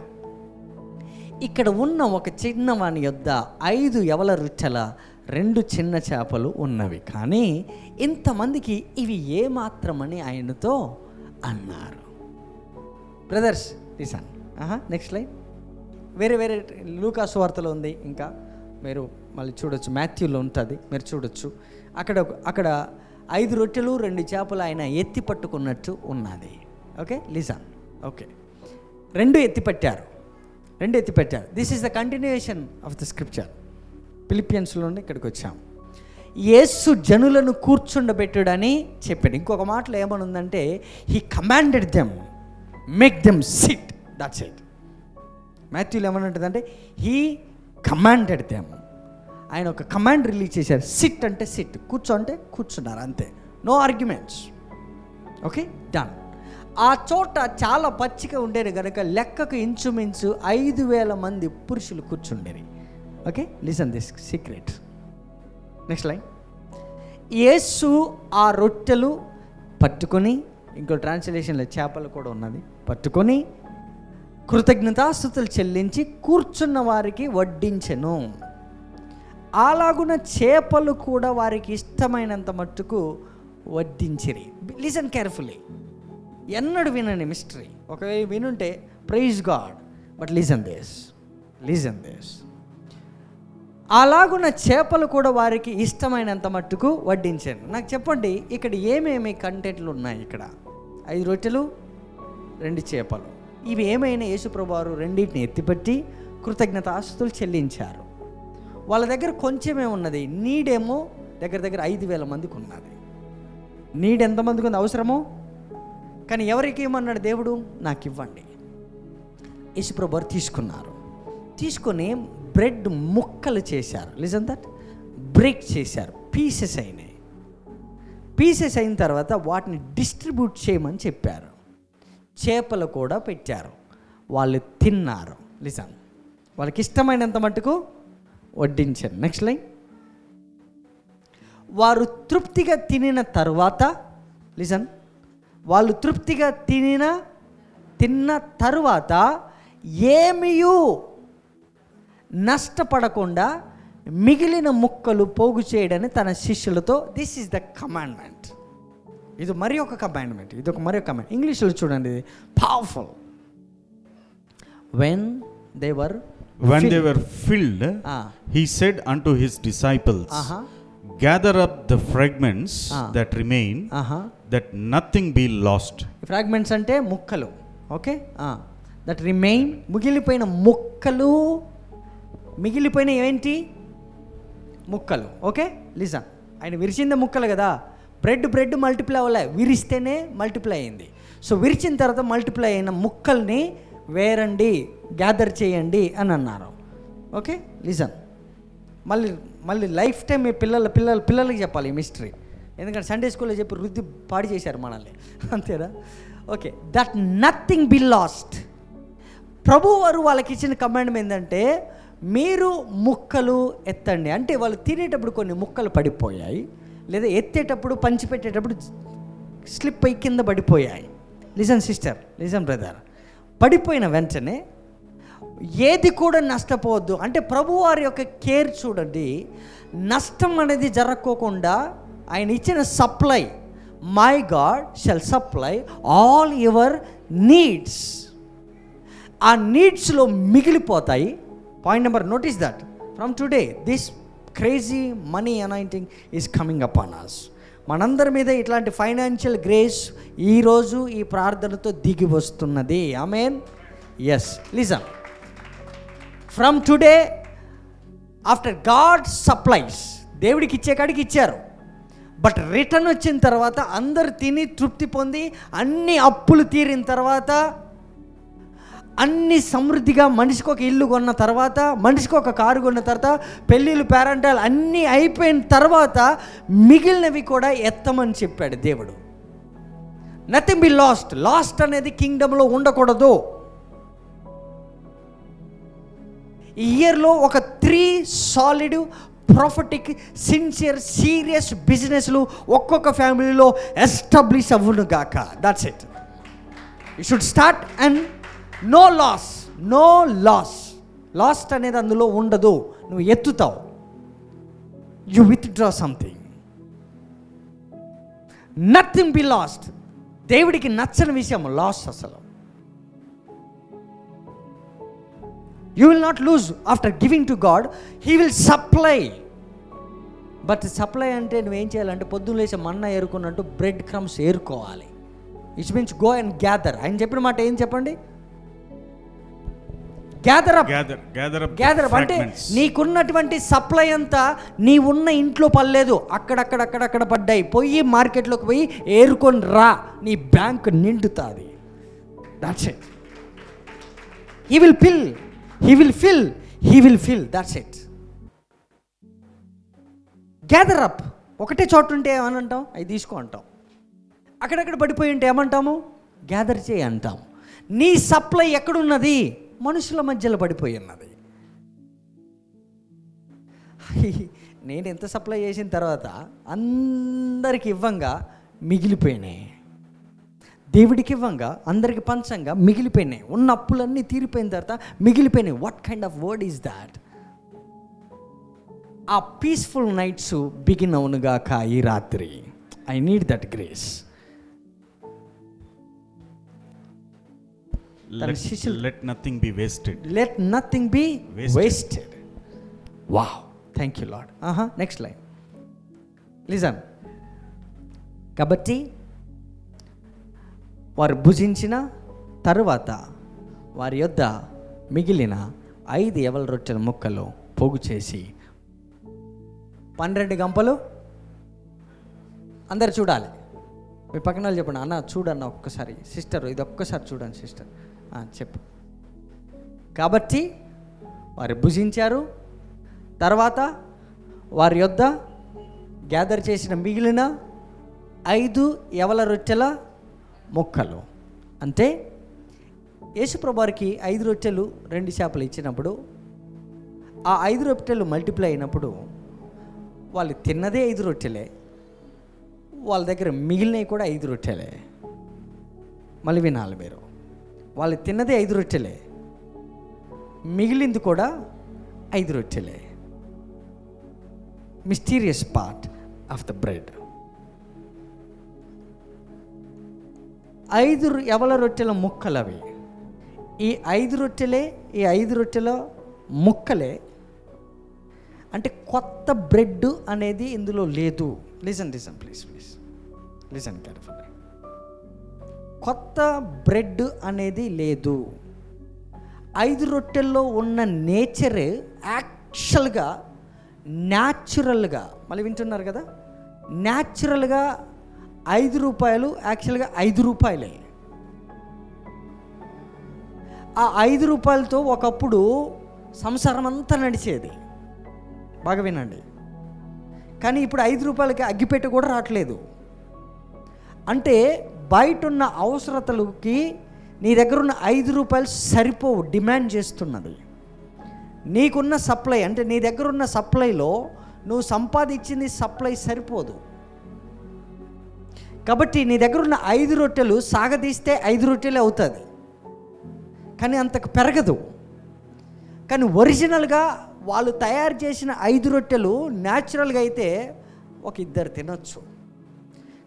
ఇక్కడ ఉన్న ఒక చిన్నవాని యొద్ద 5 యవల రొట్టెల 2 చిన్న చేపలు ఉన్నవి, కానీ ఇంతమందికి ఇవి ఏమాత్రమని ఆయనతో అన్నారు. Brothers listen, next line. వేరే లూకా సువార్తలో ఉంది, ఇంకా మీరు మళ్ళీ చూడొచ్చు, మాథ్యూలో ఉంటుంది, మీరు చూడొచ్చు. అక్కడ 5 రొట్టెలు 2 చేపలు ఆయన ఎత్తి పట్టుకున్నట్టు ఉన్నది. Okay, listen. ఓకే, 2 ఎత్తి పెట్టారు. This is the continuation of the scripture. ఫిలిపియన్స్లోనే ఇక్కడికి వచ్చాం. యేసు జనులను కూర్చుండబెట్టుడని చెప్పాడు. ఇంకొక మాటలో ఏమనుందంటే he commanded them, make them sit, that's it. మాథ్యూలో ఏమనుంటుందంటే హీ కమాండెడ్ దెమ్. ఆయన ఒక కమాండ్ రిలీజ్ చేశారు. సిట్ అంటే సిట్, కూర్చో అంటే కూర్చున్నారు, అంతే, నో ఆర్గ్యుమెంట్స్. Okay, done. ఆ చోట చాలా పచ్చిక ఉండేది కనుక లెక్కకు ఇంచుమించు 5,000 మంది పురుషులు కూర్చుండేది. Okay, listen this secret. Next line. యేసు ఆ రొట్టెలు పట్టుకొని, ఇంకో ట్రాన్స్లేషన్లో చేపలు కూడా ఉన్నది, పట్టుకొని కృతజ్ఞతాస్తుతులు చెల్లించి కూర్చున్న వారికి వడ్డించెను. అలాగున చేపలు కూడా వారికి ఇష్టమైనంత మట్టుకు వడ్డించిరి. Listen carefully. ఎన్నడు వినని మిస్టరీ. ఒకవేళ వినుంటే praise God, but listen this. అలాగున చేపలు కూడా వారికి ఇష్టమైనంత మట్టుకు వడ్డించాను. నాకు చెప్పండి, ఇక్కడ ఏమేమి కంటెంట్లు ఉన్నాయి? ఇక్కడ 5 రొట్టెలు 2 చేపలు. ఇవి ఏమైనా యేసుప్రభువు వారు రెండింటిని ఎత్తిపెట్టి కృతజ్ఞతాస్తుతులు చెల్లించారు. వాళ్ళ దగ్గర కొంచెమే ఉన్నది. నీడేమో దగ్గర 5,000 మందికి ఉన్నది. నీడ్ ఎంతమందికి ఉంది అవసరమో, కానీ ఎవరికి ఏమన్నాడు దేవుడు? నాకు ఇవ్వండి. యేసుప్రభువు వారు తీసుకున్నారు. తీసుకొని బ్రెడ్ ముక్కలు చేశారు. లిజన్ దట్, బ్రేక్ చేశారు, పీసెస్ అయినాయి. పీసెస్ అయిన తర్వాత వాటిని డిస్ట్రిబ్యూట్ చేయమని చెప్పారు. చేపలు కూడా పెట్టారు. వాళ్ళు తిన్నారు. లిజన్, వాళ్ళకి ఇష్టమైనంత మట్టుకు వడ్డించారు. Next line. వారు తృప్తిగా తినిన తర్వాత, లిజన్, వాళ్ళు తృప్తిగా తిన్న తరువాత ఏమీయూ నష్టపడకుండా మిగిలిన ముక్కలు పోగు చేయడని తన శిష్యులతో, దిస్ ఈజ్ ద కమాండ్మెంట్. ఇది మరి ఒక కమాండ్మెంట్, ఇది ఒక మరి ఒక కమాండ్. ఇంగ్లీష్లో చూడండి, powerful. When they were filled, he said unto his disciples, gather up the fragments that remain, that nothing be lost. Fragments అంటే ముక్కలు. ఓకే, that remain, మిగిలిపోయిన ముక్కలు. మిగిలిపోయిన ఏంటి? ముక్కలు. Okay, listen. ఆయన విరిచిందే ముక్కలు కదా. బ్రెడ్ మల్టిప్లై అవ్వలే, విరిస్తేనే మల్టిప్లై అయింది. సో విరిచిన తర్వాత మల్టిప్లై అయిన ముక్కల్ని వేరండి, గ్యాదర్ చేయండి అని అన్నారు. Okay, listen. మళ్ళీ లైఫ్ టైం మీ పిల్లలకి చెప్పాలి ఈ మిస్టరీ. ఎందుకంటే సండే స్కూల్లో చెప్పి వృద్ధి పాడి చేశారు మనల్ని, అంతేనా? Okay, that nothing be lost. ప్రభు వారు వాళ్ళకి ఇచ్చిన కమాండ్ ఏంటంటే, మీరు ముక్కలు ఎత్తండి. అంటే వాళ్ళు తినేటప్పుడు కొన్ని ముక్కలు పడిపోయాయి, లేదా ఎత్తేటప్పుడు పంచిపెట్టేటప్పుడు స్లిప్ అయి కింద పడిపోయాయి. Listen sister, listen brother. పడిపోయిన వెంటనే ఏది కూడా నష్టపోవద్దు. అంటే ప్రభువారి యొక్క కేర్ చూడండి. నష్టం అనేది జరగకోకుండా ఆయన ఇచ్చిన supply, my God shall supply all your needs. ఆ నీడ్స్లో మిగిలిపోతాయి. Point number, notice that from today this crazy money anointing is coming upon us. మనందరి మీద ఇట్లాంటి ఫైనాన్షియల్ గ్రేస్ ఈరోజు ఈ ప్రార్థనతో దిగి వస్తున్నది. ఆమేన్. Yes, listen. From today, after God supplies, దేవుడికి ఇచ్చే కాడికి ఇచ్చారు. బట్ రిటర్న్ వచ్చిన తర్వాత అందరు తిని తృప్తి పొంది అన్ని అప్పులు తీరిన తర్వాత, అన్ని సమృద్ధిగా మనిషికి ఒక ఇల్లు కొన్న తర్వాత, మనిషికి ఒక కారు కొన్న తర్వాత, పెళ్ళిళ్ళు పేరెంటాలు అన్నీ అయిపోయిన తర్వాత మిగిలినవి కూడా ఎత్తమని చెప్పాడు దేవుడు. Nothing be last. లాస్ట్ అనేది కింగ్డమ్లో ఉండకూడదు. ఈ ఇయర్లో ఒక 3 సాలిడ్ ప్రాఫిటిక్ సిన్సియర్ సీరియస్ బిజినెస్లు ఒక్కొక్క ఫ్యామిలీలో ఎస్టాబ్లిష్ అవ్వును గాక. That's it. You should start and no loss. Lost అనేది అందులో ఉండదు. నువ్వు ఎత్తుతావు, you withdraw something. Nothing be lost. దేవుడికి నచ్చని విషయం లాస్. అసలు you will not lose after giving to God. He will supply. But supply అంటే నువ్వేం చేయాలంటే పొద్దున్న లేచి మన్నా ఏరుకున్నట్టు బ్రెడ్ క్రమ్స్ ఏరుకోవాలి. It means go and gather. ఆయన చెప్పిన మాట ఏం చెప్పండి? Gather up. అంటే నీకున్నటువంటి సప్లై అంతా నీ ఉన్న ఇంట్లో పడలేదు, అక్కడక్కడ పడ్డాయి. పోయి మార్కెట్లోకి పోయి ఏరుకొని రా, నీ బ్యాంక్ నిండుతుంది. That's it. He will fill. That's it. Gather up. ఒకటే చోట ఉంటే ఏమని అంటాం? అవి తీసుకో అంటాం. అక్కడక్కడ పడిపోయి ఉంటే ఏమంటాము? గ్యాదర్ చేయి అంటాం. నీ సప్లై ఎక్కడున్నది? మనుషుల మధ్యలో పడిపోయి ఉన్నది. నేను ఎంత సప్లై చేసిన తర్వాత అందరికి ఇవ్వంగా మిగిలిపోయినాయి, దేవుడికి ఇవ్వంగా అందరికి పంచంగా మిగిలిపోయినాయి, ఉన్న అప్పులన్నీ తీరిపోయిన తర్వాత మిగిలిపోయినాయి. What kind of word is that? ఆ పీస్ఫుల్ నైట్స్ బిగిన్ అవునుగాక ఈ రాత్రి. I need that grace. Let nothing be wasted. Let nothing be wasted. Wow. Thank you, Lord. Next line. Listen. కాబట్టి వారు భుజించిన తరువాత వారి యొద్ద మిగిలిన 5 యవల రొట్టెల ముక్కలు పోగు చేసి 12 గంపలు. అందరు చూడాలి. మీ పక్కన వాళ్ళు చెప్పండి, అన్న చూడన్న ఒక్కసారి, సిస్టర్ ఇది ఒక్కసారి చూడండి సిస్టర్, చెప్పు. కాబట్టి వారు భుజించారు, తర్వాత వారి యొద్ద గ్యాదర్ చేసిన మిగిలిన 5 యవల రొట్టెల ముక్కలు. అంటే యేసుప్రభువారికి 5 రొట్టెలు 2 చేపలు ఇచ్చినప్పుడు ఆ 5 రొట్టెలు మల్టిప్లై అయినప్పుడు వాళ్ళు తిన్నదే 5 రొట్టెలే, వాళ్ళ దగ్గర మిగిలినవి కూడా 5 రొట్టెలే. మళ్ళీ వినాలి మీరు, వాళ్ళు తిన్నదే 5 రొట్టెలే, మిగిలింది కూడా 5 రొట్టెలే. Mysterious part of the bread. 5 యవల రొట్టెల ముక్కలు అవి. ఈ 5 రొట్టెలే, ఈ 5 రొట్టెల ముక్కలే. అంటే కొత్త బ్రెడ్ అనేది ఇందులో లేదు. Listen please listen carefully. కొత్త బ్రెడ్ అనేది లేదు. 5 రొట్టెల్లో ఉన్న నేచరే యాక్చువల్గా న్యాచురల్గా, మళ్ళీ వింటున్నారు కదా, న్యాచురల్గా 5 రూపాయలు యాక్చువల్గా 5 రూపాయలే. ఆ 5 రూపాయలతో ఒకప్పుడు సంసారం అంతా నడిచేది. బాగా వినండి. కానీ ఇప్పుడు 5 రూపాయలకి అగ్గిపెట్టె కూడా రావట్లేదు. అంటే బయట ఉన్న అవసరతలకి నీ దగ్గర ఉన్న 5 రూపాయలు సరిపోవు, డిమాండ్ చేస్తున్నది. నీకున్న సప్లై అంటే నీ దగ్గర ఉన్న సప్లైలో నువ్వు సంపాదించింది సప్లై సరిపోదు. కాబట్టి నీ దగ్గర ఉన్న 5 రొట్టెలు సాగదీస్తే 5 రొట్టెలే అవుతుంది, కానీ అంతకు పెరగదు. కానీ ఒరిజినల్గా వాళ్ళు తయారు చేసిన 5 రొట్టెలు న్యాచురల్గా అయితే ఒక 2 తినొచ్చు.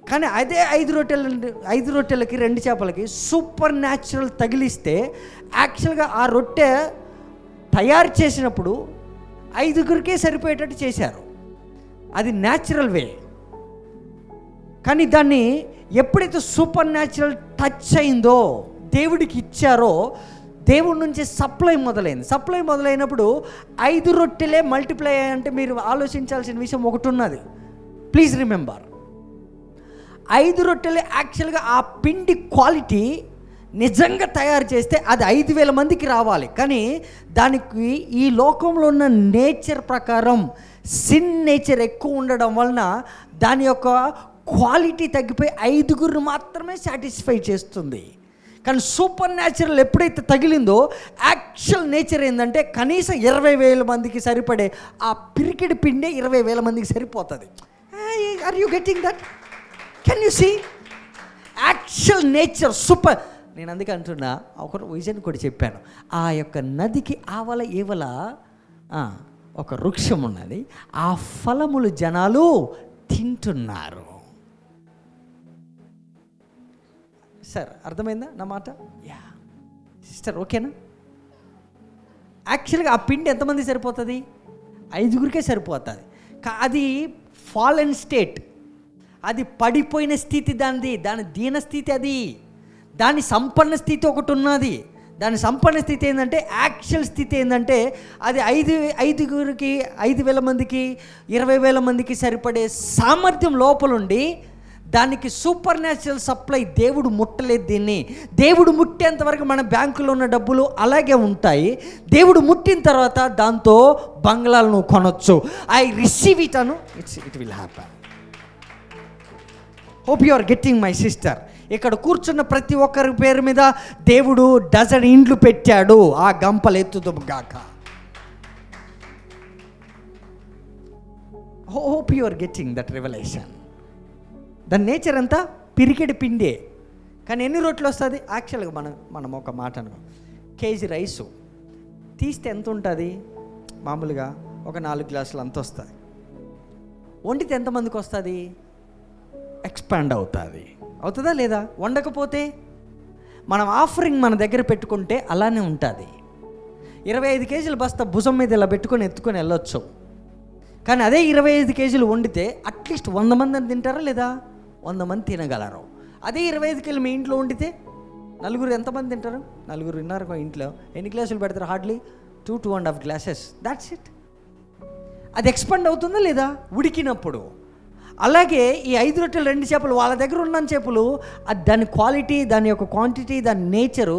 కానీ అదే 5 రొట్టెలకి 2 చేపలకి సూపర్ న్యాచురల్ తగిలిస్తే యాక్చువల్గా ఆ రొట్టె తయారు చేసినప్పుడు 5గురికే సరిపోయేటట్టు చేశారు. అది న్యాచురల్ వే. కానీ దాన్ని ఎప్పుడైతే సూపర్ న్యాచురల్ టచ్ అయిందో, దేవుడికి ఇచ్చారో, దేవుడి నుంచి సప్లై మొదలైంది. సప్లై మొదలైనప్పుడు 5 రొట్టెలే మల్టిప్లై అయ్యాయంటే మీరు ఆలోచించాల్సిన విషయం ఒకటి ఉన్నది. ప్లీజ్ రిమెంబర్, 5 రొట్టెలే యాక్చువల్గా ఆ పిండి క్వాలిటీ నిజంగా తయారు చేస్తే అది 5,000 మందికి రావాలి. కానీ దానికి ఈ లోకంలో ఉన్న నేచర్ ప్రకారం సిన్ నేచర్ ఎక్కువ ఉండడం వలన దాని యొక్క క్వాలిటీ తగ్గిపోయి 5గురు మాత్రమే సాటిస్ఫై చేస్తుంది. కానీ సూపర్ న్యాచురల్ ఎప్పుడైతే తగిలిందో యాక్చువల్ నేచర్ ఏంటంటే కనీసం 20,000 మందికి సరిపడే ఆ పిరికిడి పిండే 20,000 మందికి సరిపోతుంది. Are you getting that? Can you see actual nature super. నేను అందుకే అంటున్నా, ఒక విజన్ కూడా చెప్పాను. ఆ యొక్క నదికి ఆవల ఏవల ఒక వృక్షం ఉన్నది, ఆ ఫలములు జనాలు తింటున్నారు. సార్ అర్థమైందా నా మాట? యా సిస్టర్, ఓకేనా? యాక్చువల్గా ఆ పిండి ఎంతమంది సరిపోతుంది? 5గురికే సరిపోతుంది. అది ఫాలెన్ స్టేట్, అది పడిపోయిన స్థితి దానిది, దాని దీన స్థితి అది. దాని సంపన్న స్థితి ఒకటి ఉన్నది. దాని సంపన్న స్థితి ఏంటంటే, యాక్చువల్ స్థితి ఏంటంటే అది 5గురికి 5,000 మందికి 20,000 మందికి సరిపడే సామర్థ్యం లోపలుండి దానికి సూపర్ న్యాచురల్ సప్లై దేవుడు ముట్టలేదు. దీన్ని దేవుడు ముట్టేంతవరకు మన బ్యాంకులో ఉన్న డబ్బులు అలాగే ఉంటాయి. దేవుడు ముట్టిన తర్వాత దాంతో బంగ్లాలను కొనొచ్చు. ఐ రిసీవ్ ఇట్ అను, it will happen. Hope you are getting my sister. ఇక్కడ కూర్చున్న ప్రతి ఒక్కరి పేరు మీద దేవుడు డజన్ ఇండ్లు పెట్టాడు. ఆ గంపలు ఎత్తుదుము గాక. Hope you are getting that revolution. దాని నేచర్ అంతా పిరికెడి పిండే, కానీ ఎన్ని రొట్టెలు వస్తుంది? యాక్చువల్గా మనం ఒక మాట అనుకో, కేజీ రైసు తీస్తే ఎంత ఉంటుంది? మామూలుగా ఒక 4 గ్లాసులు అంత వస్తుంది. వండితే ఎంతమందికి వస్తుంది? ఎక్స్పాండ్ అవుతుందా లేదా? వండకపోతే మనం ఆఫరింగ్ మన దగ్గర పెట్టుకుంటే అలానే ఉంటుంది. 25 కేజీల బస్తా భుజం మీద ఇలా పెట్టుకొని ఎత్తుకొని వెళ్ళొచ్చు. కానీ అదే 25 కేజీలు వండితే అట్లీస్ట్ 100 మంది అని తింటారా లేదా? 100 మంది తినగలరు. అదే 25 కేజీలు మీ ఇంట్లో వండితే నలుగురు ఎంతమంది తింటారు? నలుగురు విన్నారు ఇంట్లో ఎన్ని గ్లాసులు పెడతారు? Hardly 2.5 glasses, that's it. అది ఎక్స్పాండ్ అవుతుందా లేదా ఉడికినప్పుడు? అలాగే ఈ 5 రొట్టెలు 2 చేపలు వాళ్ళ దగ్గర ఉన్న చేపలు, అది దాని క్వాలిటీ, దాని యొక్క క్వాంటిటీ, దాని నేచరు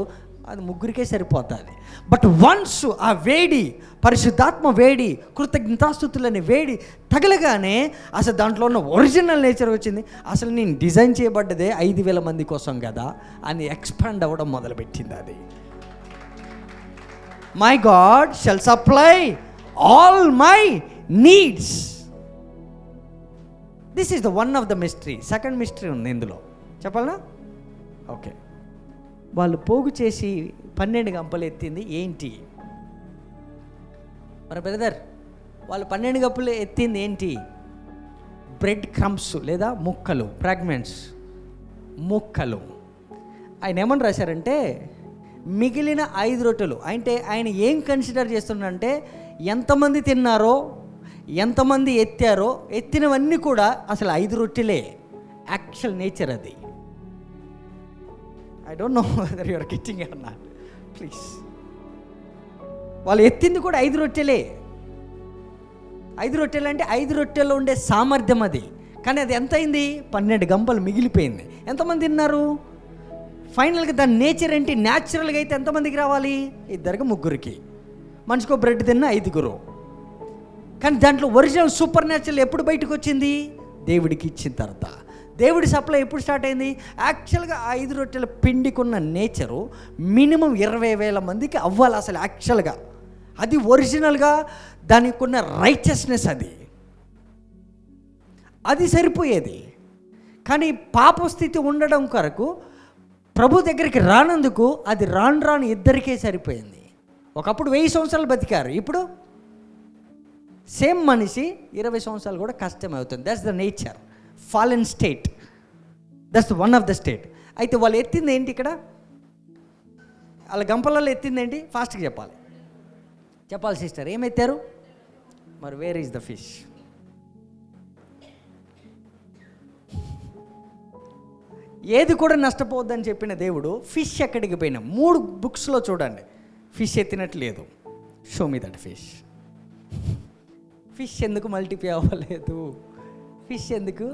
అది ముగ్గురికే సరిపోతుంది. బట్ వన్స్ ఆ వేడి, పరిశుద్ధాత్మ వేడి, కృతజ్ఞతాస్తుతులని వేడి తగలగానే అసలు దాంట్లో ఉన్న ఒరిజినల్ నేచర్ వచ్చింది. అసలు నేను డిజైన్ చేయబడ్డదే 5,000 మంది కోసం కదా అని ఎక్స్పాండ్ అవ్వడం మొదలుపెట్టింది. అది my God shall supply all my needs. This is the one of the mystery. Second mystery ఉంది ఇందులో, చెప్పాలనా? ఓకే, వాళ్ళు పోగు చేసి 12 గంపలు ఎత్తింది ఏంటి? మరి బ్రదర్, వాళ్ళు 12 గంపలు ఎత్తింది ఏంటి? బ్రెడ్ క్రమ్స్ లేదా ముక్కలు, ఫ్రాగ్మెంట్స్, ముక్కలు. ఆయన ఏమని రాశారంటే మిగిలిన 5 రొట్టెలు. అంటే ఆయన ఏం కన్సిడర్ చేస్తున్నారంటే ఎంతమంది తిన్నారో, ఎంతమంది ఎత్తారో, ఎత్తినవన్నీ కూడా అసలు 5 రొట్టెలే యాక్చువల్ నేచర్. అది I don't know whether you are getting it or not, please. వాళ్ళు ఎత్తింది కూడా 5 రొట్టెలే. 5 రొట్టెలు అంటే 5 రొట్టెల్లో ఉండే సామర్థ్యం అది. కానీ అది ఎంత అయింది? 12 గంపలు మిగిలిపోయింది. ఎంతమంది తిన్నారు? ఫైనల్గా దాని నేచర్ ఏంటి? న్యాచురల్గా అయితే ఎంతమందికి రావాలి? 2, 3. మనిషికో బ్రెడ్ తిన్న 5. కానీ దాంట్లో ఒరిజినల్ సూపర్ న్యాచురల్ ఎప్పుడు బయటకు వచ్చింది? దేవుడికి ఇచ్చిన తర్వాత. దేవుడి సప్లై ఎప్పుడు స్టార్ట్ అయింది? యాక్చువల్గా 5 రొట్టెల పిండికున్న నేచరు మినిమం 20,000 మందికి అవ్వాలి అసలు యాక్చువల్గా. అది ఒరిజినల్గా దానికి ఉన్న రైచస్నెస్, అది సరిపోయేది. కానీ పాప స్థితి ఉండడం కొరకు ప్రభు దగ్గరికి రానందుకు అది రాను ఇద్దరికే సరిపోయింది. ఒకప్పుడు 1000 సంవత్సరాలు బతికారు, ఇప్పుడు సేమ్ మనిషి 20 సంవత్సరాలు కూడా కష్టం అవుతుంది. That's the nature, fallen state. That's one of the state. అయితే వాళ్ళు ఎత్తింది ఏంటి? ఇక్కడ వాళ్ళ గంపలలో ఎత్తింది ఏంటి? ఫాస్ట్గా చెప్పాలి సిస్టర్, ఏమెత్తారు? మరి వేర్ ఈజ్ ద ఫిష్? ఏది కూడా నష్టపోవద్దని చెప్పిన దేవుడు ఫిష్ ఎక్కడికి పోయినా 3 బుక్స్లో చూడండి ఫిష్ ఎత్తినట్లేదు. Show me that fish. Fish ఎందుకు మల్టిప్లై అవ్వలేదు? ఫిష్ ఎందుకు?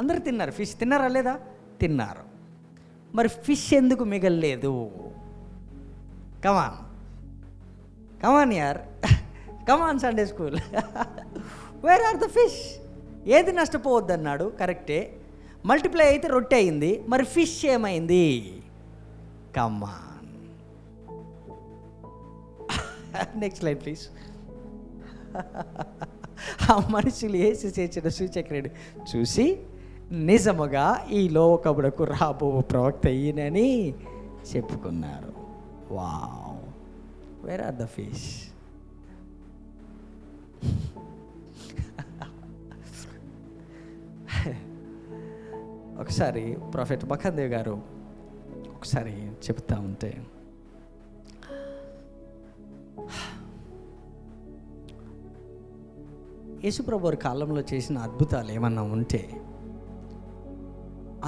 అందరు తిన్నారు, ఫిష్ తిన్నారా లేదా? తిన్నారు. మరి ఫిష్ ఎందుకు మిగలలేదు? కమాన్ యార్, come on Sunday school. Where are the fish? ఏది నష్టపోవద్దన్నాడు, కరెక్టే. మల్టిప్లై అయితే రొట్టె అయింది, మరి ఫిష్ ఏమైంది? కమాన్. Next line please. ఆ మనుషులు యేసు చేసిన సూచక్రియను చూసి నిజముగా ఈ లోకమునకు రాబో ప్రవక్త ఈయనని చెప్పుకున్నారు. Wow, where are the fish? ఒకసారి ప్రొఫెట్ మఖందేవ్ గారు ఒకసారి చెప్తా ఉంటే, యేసుప్రభు వారి కాలంలో చేసిన అద్భుతాలు ఏమన్నా ఉంటే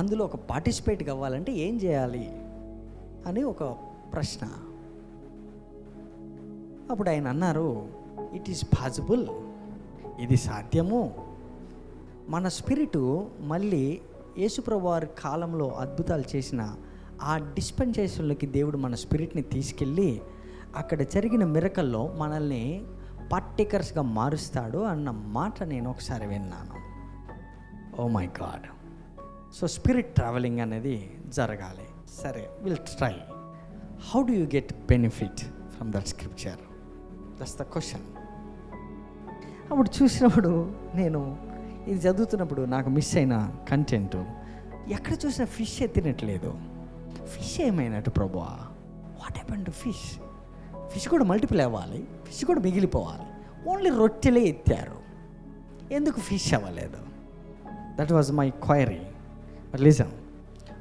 అందులో ఒక పార్టిసిపేట్ కావాలంటే ఏం చేయాలి అని ఒక ప్రశ్న. అప్పుడు ఆయన అన్నారు, ఇట్ ఈస్ పాసిబుల్, ఇది సాధ్యము. మన స్పిరిటు మళ్ళీ యేసుప్రభు వారి కాలంలో అద్భుతాలు చేసిన ఆ డిస్పెన్సేషన్లోకి దేవుడు మన స్పిరిట్ని తీసుకెళ్ళి అక్కడ జరిగిన మిరకల్లో మనల్ని పార్టికర్స్గా మారుస్తాడు అన్న మాట నేను ఒకసారి విన్నాను. Oh my God, so spirit travelling అనేది జరగాలి. సరే, will try. How do you get benefit from that scripture? That's the question. అప్పుడు చూసినప్పుడు నేను ఇది చదువుతున్నప్పుడు నాకు మిస్ అయిన కంటెంట్, ఎక్కడ చూసినా ఫిష్ తినట్లేదు. ఫిష్ ఏమైనట్టు ప్రభువా? What happened to fish? Fish కూడా మల్టిపుల్ అవ్వాలి, ఫిష్ కూడా మిగిలిపోవాలి. ఓన్లీ రొట్టెలే ఎత్తారు, ఎందుకు ఫిష్ అవ్వలేదు? That was my query. Listen,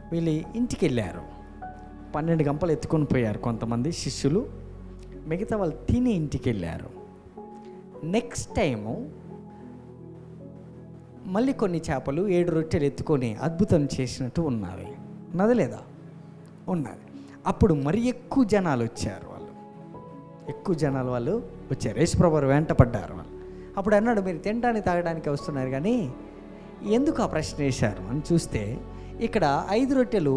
వీళ్ళు ఇంటికి వెళ్ళారు, 12 గంపలు ఎత్తుకొని పోయారు కొంతమంది శిష్యులు, మిగతా వాళ్ళు తిని ఇంటికి వెళ్ళారు. నెక్స్ట్ టైము మళ్ళీ కొన్ని చేపలు 7 రొట్టెలు ఎత్తుకొని అద్భుతం చేసినట్టు ఉన్నది. ఉన్నది లేదా? ఉన్నది. అప్పుడు మరి ఎక్కువ జనాలు వచ్చారు. ఎక్కువ జనాలు వాళ్ళు వచ్చారు. యేసుప్రభు వెంట పడ్డారు వాళ్ళు. అప్పుడు అన్నాడు, మీరు తినడానికి తాగడానికి వస్తున్నారు కానీ ఎందుకు ఆ ప్రశ్న వేశారు అని చూస్తే, ఇక్కడ 5 రొట్టెలు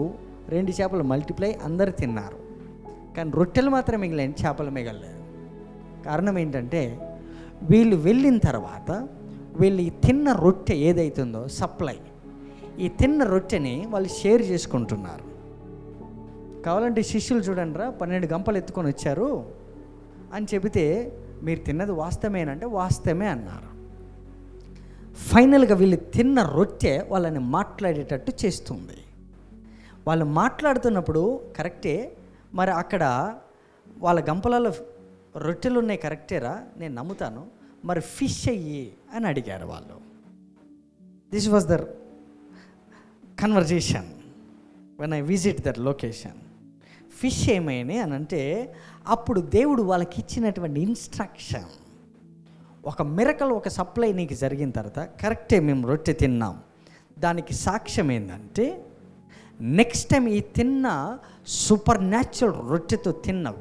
2 చేపలు మల్టిప్లై, అందరు తిన్నారు. కానీ రొట్టెలు మాత్రం మిగిలిన, చేపలు మిగలలేదు. కారణం ఏంటంటే, వీళ్ళు వెళ్ళిన తర్వాత వీళ్ళు ఈ తిన్న రొట్టె ఏదైతుందో సప్లై, ఈ తిన్న రొట్టెని వాళ్ళు షేర్ చేసుకుంటున్నారు. కావాలంటే శిష్యులు చూడండి రా, 12 గంపలు ఎత్తుకొని వచ్చారు అని చెబితే, మీరు తిన్నది వాస్తవేనంటే వాస్తవమే అన్నారు. ఫైనల్గా వీళ్ళు తిన్న రొట్టె వాళ్ళని మాట్లాడేటట్టు చేస్తుంది. వాళ్ళు మాట్లాడుతున్నప్పుడు కరెక్టే, మరి అక్కడ వాళ్ళ గంపలలో రొట్టెలు ఉన్నాయి, కరెక్టేరా, నేను నమ్ముతాను, మరి ఫిష్ అయ్యి అని అడిగారు వాళ్ళు. This was the conversation when I visit that location. Fish ఏమైనా అని అంటే, అప్పుడు దేవుడు వాళ్ళకి ఇచ్చినటువంటి ఇన్స్ట్రక్షన్, ఒక మిరకల్, ఒక సప్లై నీకు జరిగిన తర్వాత, కరెక్టే మేము రొట్టె తిన్నాం, దానికి సాక్ష్యం ఏంటంటే, నెక్స్ట్ టైం ఈ తిన్న సూపర్ న్యాచురల్ రొట్టెతో తిన్న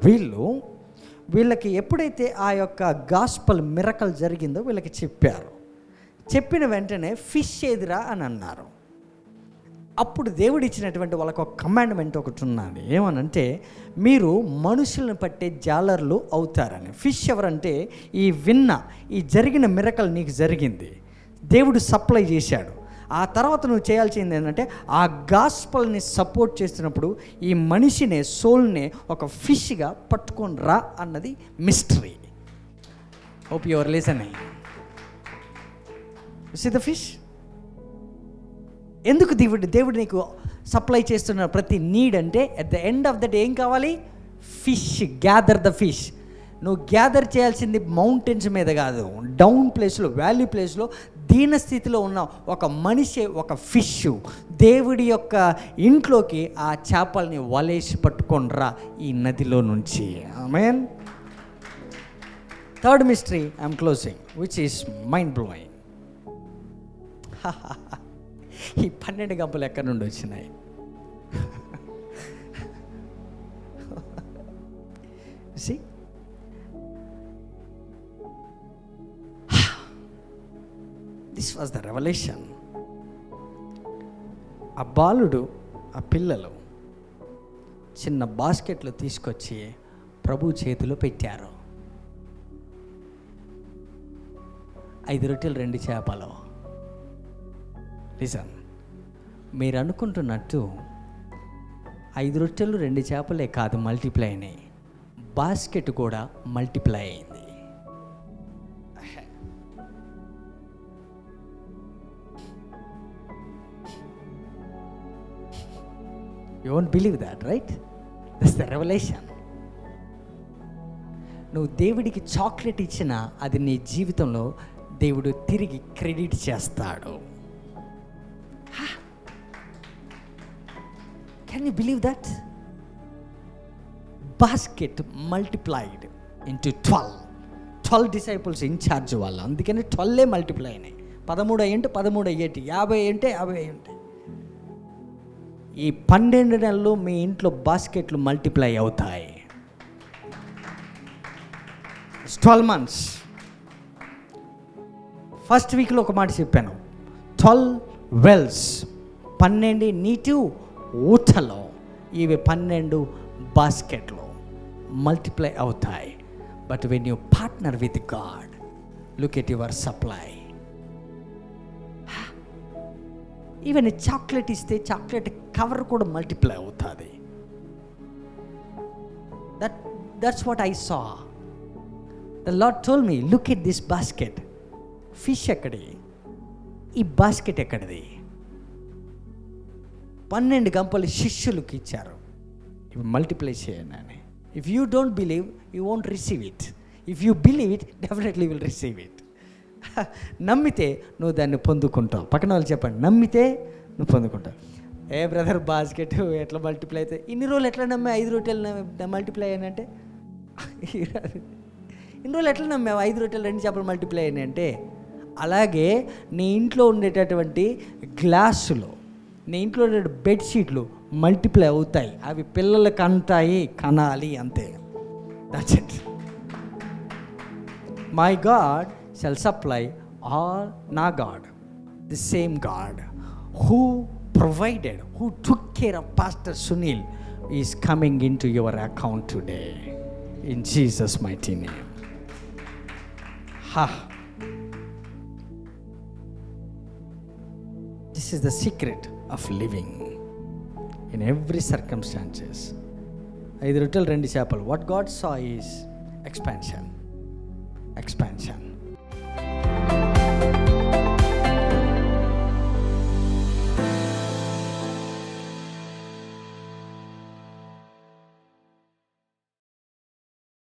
వీళ్ళకి ఎప్పుడైతే ఆ యొక్క గాస్పల్ మిరకల్ జరిగిందో వీళ్ళకి చెప్పారు. చెప్పిన వెంటనే ఫిష్ ఏదిరా అని అన్నారు. అప్పుడు దేవుడు ఇచ్చినటువంటి వాళ్ళకు ఒక కమాండ్మెంట్ ఒకటి ఉన్నది. ఏమనంటే, మీరు మనుషులను పట్టే జాలర్లు అవుతారని. ఫిష్ ఎవరంటే, ఈ జరిగిన మిరకల్ నీకు జరిగింది, దేవుడు సప్లై చేశాడు. ఆ తర్వాత నువ్వు చేయాల్సింది ఏంటంటే, ఆ గాస్పల్ని సపోర్ట్ చేస్తున్నప్పుడు ఈ మనిషినే, సోల్నే ఒక ఫిష్గా పట్టుకొని రా అన్నది మిస్టరీ. Hope you're listening. See the fish. ఎందుకు దేవుడు నీకు సప్లై చేస్తున్న ప్రతి నీడ్ అంటే, at the end of the day ఏం కావాలి? ఫిష్. Gather the fish. నువ్వు గ్యాదర్ చేయాల్సింది మౌంటైన్స్ మీద కాదు, డౌన్ ప్లేస్లో, వ్యాలీ ప్లేస్లో, దీన స్థితిలో ఉన్న ఒక మనిషి, ఒక ఫిష్ దేవుడి యొక్క ఇంట్లోకి ఆ చేపల్ని వలేసి పట్టుకొని రా ఈ నదిలో నుంచి. ఆమేన్. Third mystery I'm closing, which is mind blowing. ఈ 12 గంపలు ఎక్కడి నుండి వచ్చినాయి? See? This was the revelation. ఆ బాలుడు, ఆ పిల్లలు చిన్న బాస్కెట్లో తీసుకొచ్చి ప్రభు చేతిలో పెట్టారు. 5 రొట్టెలు 2 చేపలు. లిజన్, మీరు అనుకుంటున్నట్టు 5 రొట్టెలు 2 చేపలే కాదు మల్టిప్లై అయినాయి, బాస్కెట్ కూడా మల్టిప్లై అయింది. You won't believe that, right? That's the revelation. నువ్వు దేవుడికి చాక్లెట్ ఇచ్చినా అది నీ జీవితంలో దేవుడు తిరిగి క్రెడిట్ చేస్తాడు. Can you believe that? Basket multiplied into 12 disciples in charge వాళ్ళు. అందుకని 12 మల్టిప్లై అయినాయి. 13 అయ్యింటే 13 అయ్యేటి, 50 అయ్యింటే 50 అయ్యింటే. ఈ 12 నెలలు మీ ఇంట్లో బాస్కెట్లు మల్టిప్లై అవుతాయి. 12 months. ఫస్ట్ వీక్లో ఒక మాట చెప్పాను, 12 wells, 12 నీటి ఊటలో ఇవి 12 బాస్కెట్లు మల్టిప్లై అవుతాయి. But when you partner with God, look at your supply. Even chocolate ఇస్తే చాక్లెట్ కవర్ కూడా మల్టిప్లై అవుతుంది. That's what I saw. The Lord told me, look at this basket. Fish ekkadi, ee basket ekkadi. 12 గంపలు శిష్యులకు ఇచ్చారు, ఇవి multiply చేయండి అని. If you don't believe, you won't receive it. If you believe it, definitely will receive it. నమ్మితే నువ్వు దాన్ని పొందుకుంటావు. పక్కన వాళ్ళు చెప్పండి, నమ్మితే నువ్వు పొందుకుంటావు. ఏ బ్రదర్ బాస్కెట్ ఎట్లా మల్టిప్లై అవుతాయి? ఇన్ని రోజులు ఎట్లా నమ్మే 5 రొట్టెలు మల్టిప్లై అయ్యానంటే, ఇన్ని రోజులు ఎట్లా నమ్మావు 5 రొట్టెలు 2 చేపలు మల్టిప్లై అయ్యానంటే, అలాగే నీ ఇంట్లో ఉండేటటువంటి గ్లాసులు, నీ ఇంట్లో ఉండే బెడ్షీట్లు మల్టిప్లై అవుతాయి. అవి పిల్లలకు అంటాయి, కనాలి, అంతే. That's it. My God shall supply all, na God, the same God who provided, who took care of Pastor Sunil is coming into your account today in Jesus mighty name. This is the secret of living in every circumstances. 5 రొట్టెలు 2 చేపలు. What God saw is expansion.